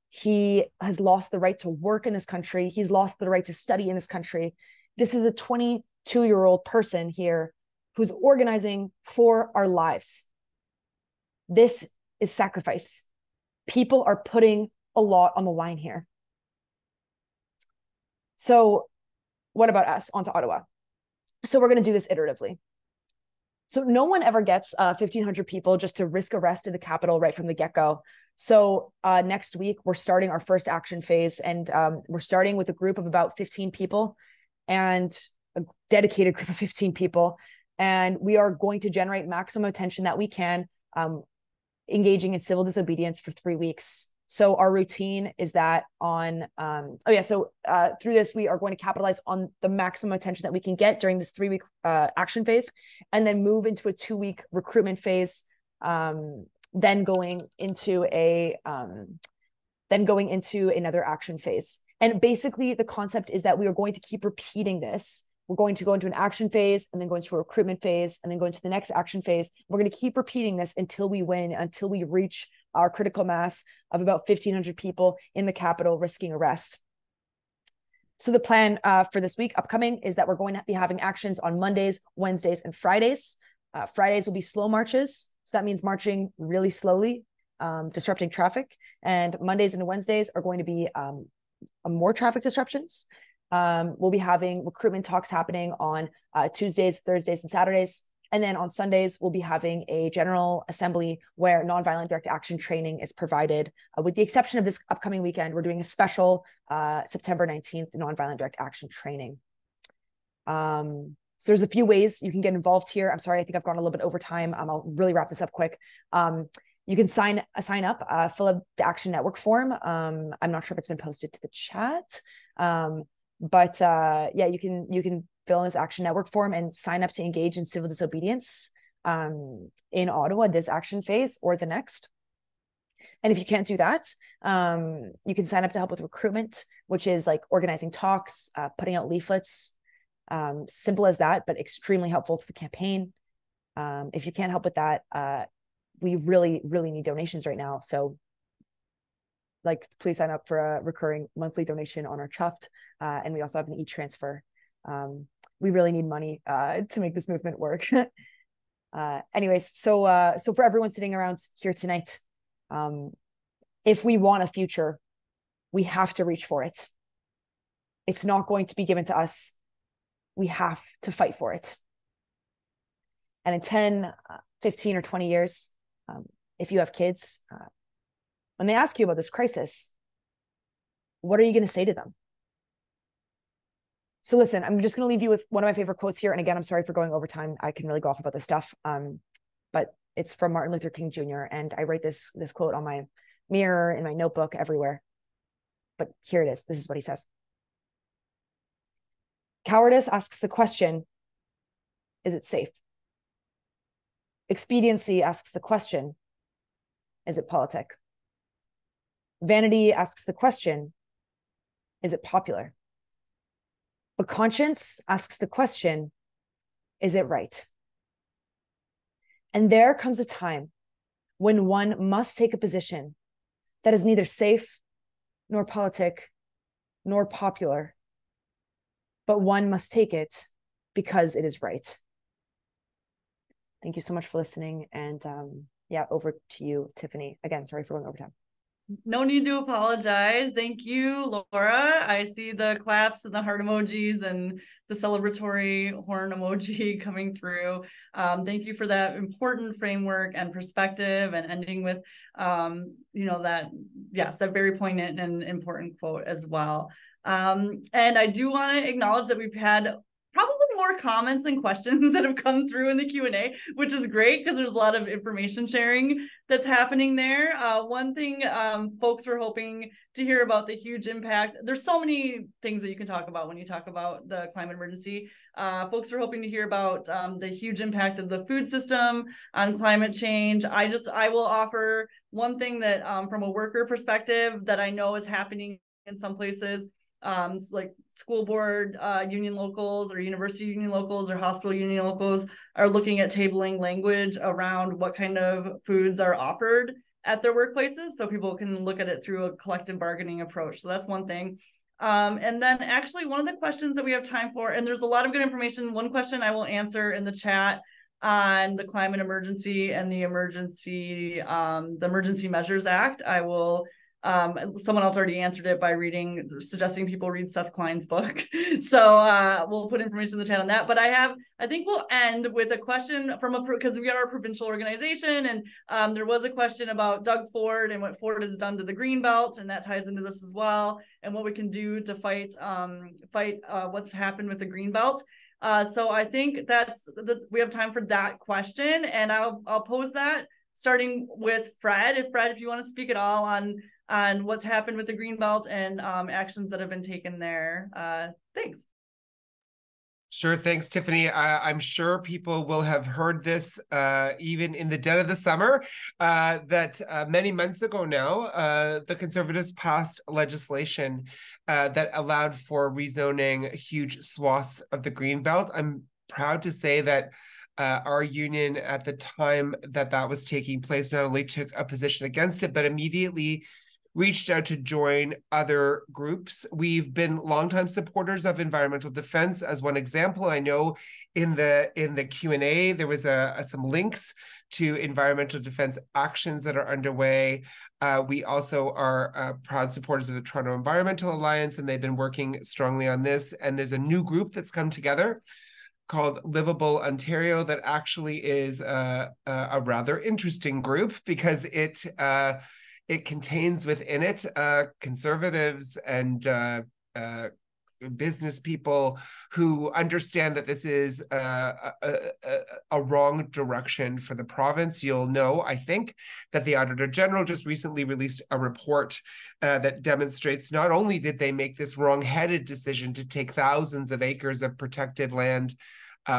He has lost the right to work in this country. He's lost the right to study in this country. This is a 22-year-old person here who's organizing for our lives. This is sacrifice. People are putting a lot on the line here. So what about us? On to Ottawa. So we're going to do this iteratively. So no one ever gets 1,500 people just to risk arrest in the capital right from the get-go. So next week, we're starting our first action phase, and we're starting with a group of about 15 people and a dedicated group of 15 people. And we are going to generate maximum attention that we can, engaging in civil disobedience for 3 weeks. So our routine is that through this, we are going to capitalize on the maximum attention that we can get during this 3-week action phase, and then move into a 2-week recruitment phase, then going into another action phase. And basically the concept is that we are going to keep repeating this. We're going to go into an action phase and then go into a recruitment phase and then go into the next action phase. We're going to keep repeating this until we win, until we reach our critical mass of about 1,500 people in the capital risking arrest. So the plan for this week upcoming is that we're going to be having actions on Mondays, Wednesdays, and Fridays. Fridays will be slow marches. So that means marching really slowly, disrupting traffic. And Mondays and Wednesdays are going to be more traffic disruptions. We'll be having recruitment talks happening on Tuesdays, Thursdays, and Saturdays. And then on Sundays, we'll be having a general assembly where nonviolent direct action training is provided. With the exception of this upcoming weekend, we're doing a special September 19th nonviolent direct action training. So there's a few ways you can get involved here. I'm sorry, I think I've gone a little bit over time. I'll really wrap this up quick. You can sign up, fill up the Action Network form. I'm not sure if it's been posted to the chat, Yeah, you can fill in this Action Network form and sign up to engage in civil disobedience in Ottawa this action phase or the next. And if you can't do that, you can sign up to help with recruitment, which is like organizing talks, putting out leaflets, simple as that, but extremely helpful to the campaign. If you can't help with that, we really, really need donations right now. So like, please sign up for a recurring monthly donation on our Chuffed. And we also have an e-transfer. We really need money to make this movement work. Anyways, so for everyone sitting around here tonight, if we want a future, we have to reach for it. It's not going to be given to us. We have to fight for it. And in 10, 15, or 20 years, if you have kids, when they ask you about this crisis, what are you going to say to them? So listen, I'm just going to leave you with one of my favorite quotes here. And again, I'm sorry for going over time. I can really go off about this stuff. But it's from Martin Luther King Jr. And I write this quote on my mirror, in my notebook, everywhere. But here it is. This is what he says. Cowardice asks the question, is it safe? Expediency asks the question, is it politic? Vanity asks the question, is it popular? But conscience asks the question, is it right? And there comes a time when one must take a position that is neither safe, nor politic, nor popular, but one must take it because it is right. Thank you so much for listening. And yeah, over to you, Tiffany. Again, sorry for going over time. No need to apologize. Thank you, Laura. I see the claps and the heart emojis and the celebratory horn emoji coming through. Thank you for that important framework and perspective, and ending with, that very poignant and important quote as well. And I do want to acknowledge that we've had probably more comments and questions that have come through in the Q&A, which is great because there's a lot of information sharing that's happening there. One thing folks were hoping to hear about the huge impact. There's so many things that you can talk about when you talk about the climate emergency. Folks were hoping to hear about the huge impact of the food system on climate change. I will offer one thing that from a worker perspective that I know is happening in some places. Like school board union locals or university union locals or hospital union locals are looking at tabling language around what kind of foods are offered at their workplaces, so people can look at it through a collective bargaining approach. So that's one thing. And then actually one of the questions that we have time for, and there's a lot of good information. One question I will answer in the chat on the climate emergency and the Emergency Measures Act. I will someone else already answered it by suggesting people read Seth Klein's book. So we'll put information in the chat on that. But I think we'll end with a question because we are a provincial organization, and there was a question about Doug Ford and what Ford has done to the Greenbelt, and that ties into this as well, and what we can do to fight what's happened with the Greenbelt. So I think we have time for that question, and I'll pose that starting with Fred. If you want to speak at all on what's happened with the Greenbelt and actions that have been taken there. Thanks. Sure. Thanks, Tiffany. I'm sure people will have heard this even in the dead of the summer, that many months ago now, the Conservatives passed legislation that allowed for rezoning huge swaths of the Greenbelt. I'm proud to say that our union at the time that was taking place not only took a position against it, but immediately reached out to join other groups. We've been longtime supporters of environmental defense. As one example, I know in the Q&A, there was some links to environmental defense actions that are underway. We also are proud supporters of the Toronto Environmental Alliance, and they've been working strongly on this. And there's a new group that's come together called Livable Ontario that actually is a rather interesting group because it contains within it Conservatives and business people who understand that this is a wrong direction for the province. You'll know, I think, that the Auditor General just recently released a report that demonstrates not only did they make this wrong-headed decision to take thousands of acres of protected land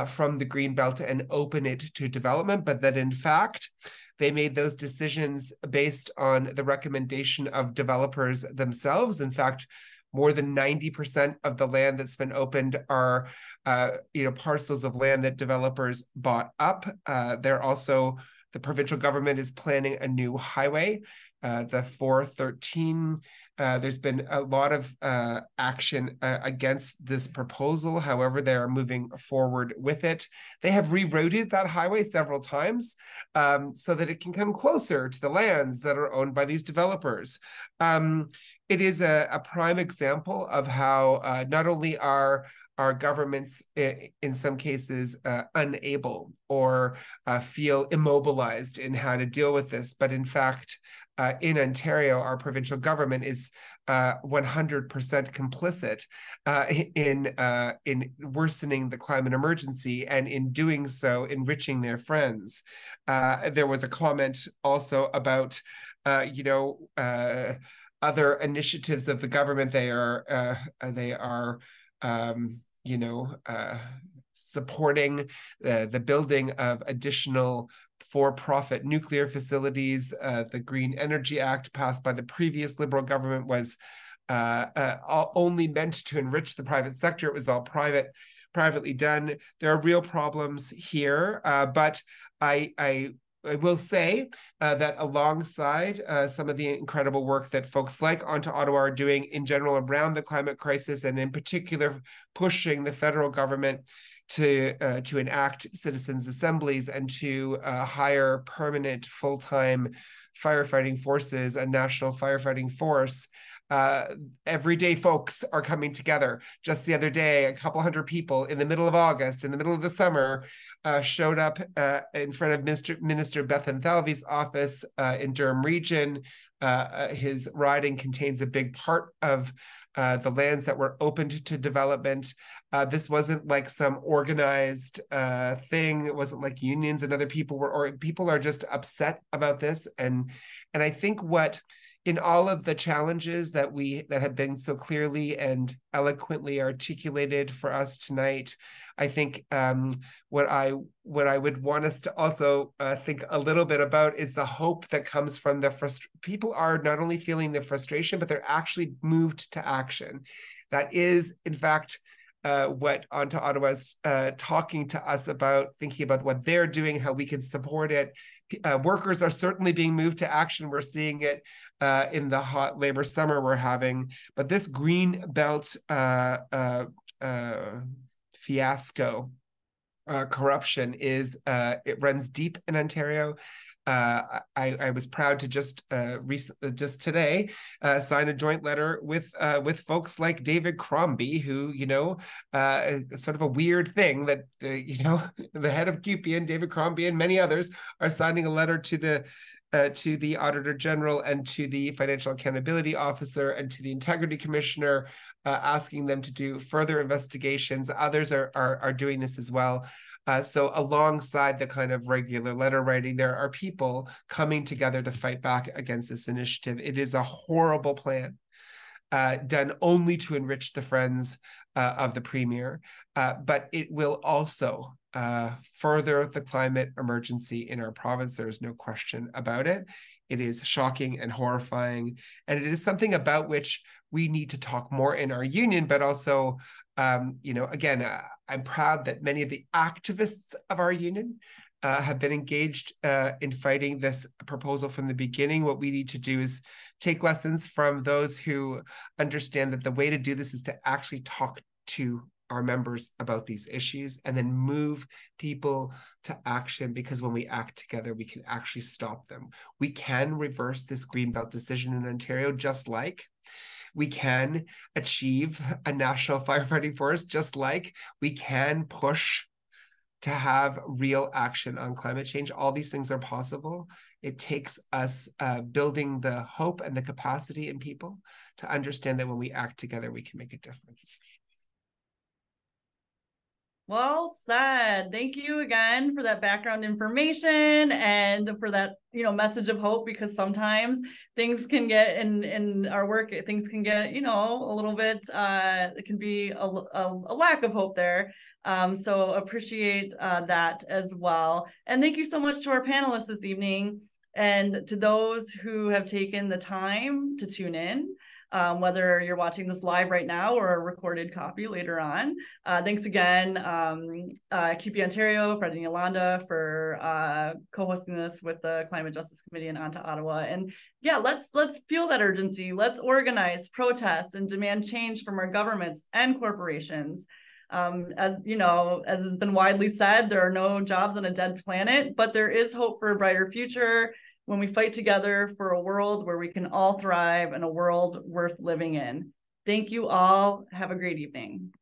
from the Greenbelt and open it to development, but that in fact, they made those decisions based on the recommendation of developers themselves. In fact, more than 90% of the land that's been opened are, parcels of land that developers bought up. The provincial government is planning a new highway, the 413. There's been a lot of action against this proposal. However, they are moving forward with it. They have rerouted that highway several times so that it can come closer to the lands that are owned by these developers. It is a prime example of how not only are our governments, in some cases, unable or feel immobilized in how to deal with this, but in fact, in Ontario, our provincial government is 100% complicit in worsening the climate emergency, and in doing so, enriching their friends. There was a comment also about, other initiatives of the government. They are supporting the building of additional for-profit nuclear facilities. The Green Energy Act passed by the previous Liberal government was only meant to enrich the private sector. It was all privately done. There are real problems here, but I will say that alongside some of the incredible work that folks like On to Ottawa are doing in general around the climate crisis, and in particular pushing the federal government to enact citizens' assemblies and to hire permanent full-time firefighting forces, a national firefighting force, everyday folks are coming together. Just the other day, a couple hundred people in the middle of August, in the middle of the summer, showed up in front of Minister Bethan Thalvy's office in Durham Region. His riding contains a big part of the lands that were opened to development. This wasn't like some organized thing. It wasn't like unions and other people were, or people are just upset about this. And I think what, in all of the challenges that have been so clearly and eloquently articulated for us tonight, I think what I would want us to also think a little bit about is the hope that comes from people are not only feeling the frustration, but they're actually moved to action. That is, in fact, what On to Ottawa is talking to us about, thinking about what they're doing, how we can support it. Workers are certainly being moved to action. We're seeing it in the hot labor summer we're having. But this Green Belt fiasco, corruption it runs deep in Ontario. I was proud to just today sign a joint letter with folks like David Crombie, who, sort of a weird thing that, the head of CUPE, David Crombie, and many others are signing a letter to the Auditor General and to the Financial Accountability Officer and to the Integrity Commissioner, asking them to do further investigations. Others are doing this as well. So alongside the kind of regular letter writing, there are people coming together to fight back against this initiative. It is a horrible plan, done only to enrich the friends of the Premier, but it will also further the climate emergency in our province. There is no question about it. It is shocking and horrifying, and it is something about which we need to talk more in our union, but also, again, I'm proud that many of the activists of our union have been engaged in fighting this proposal from the beginning. What we need to do is take lessons from those who understand that the way to do this is to actually talk to our members about these issues and then move people to action, because when we act together, we can actually stop them. We can reverse this Greenbelt decision in Ontario, just like we can achieve a national firefighting force, just like we can push to have real action on climate change. All these things are possible. It takes us building the hope and the capacity in people to understand that when we act together, we can make a difference. Well said. Thank you again for that background information and for that, message of hope, because sometimes things can get in our work, things can get, a little bit, it can be a lack of hope there. So appreciate that as well. And thank you so much to our panelists this evening and to those who have taken the time to tune in. Whether you're watching this live right now or a recorded copy later on. Thanks again, CUPE Ontario, Fred and Yolanda, for co-hosting this with the Climate Justice Committee and Onto Ottawa. And yeah, let's feel that urgency. Let's organize, protest, and demand change from our governments and corporations. As has been widely said, there are no jobs on a dead planet, but there is hope for a brighter future when we fight together for a world where we can all thrive and a world worth living in. Thank you all. Have a great evening.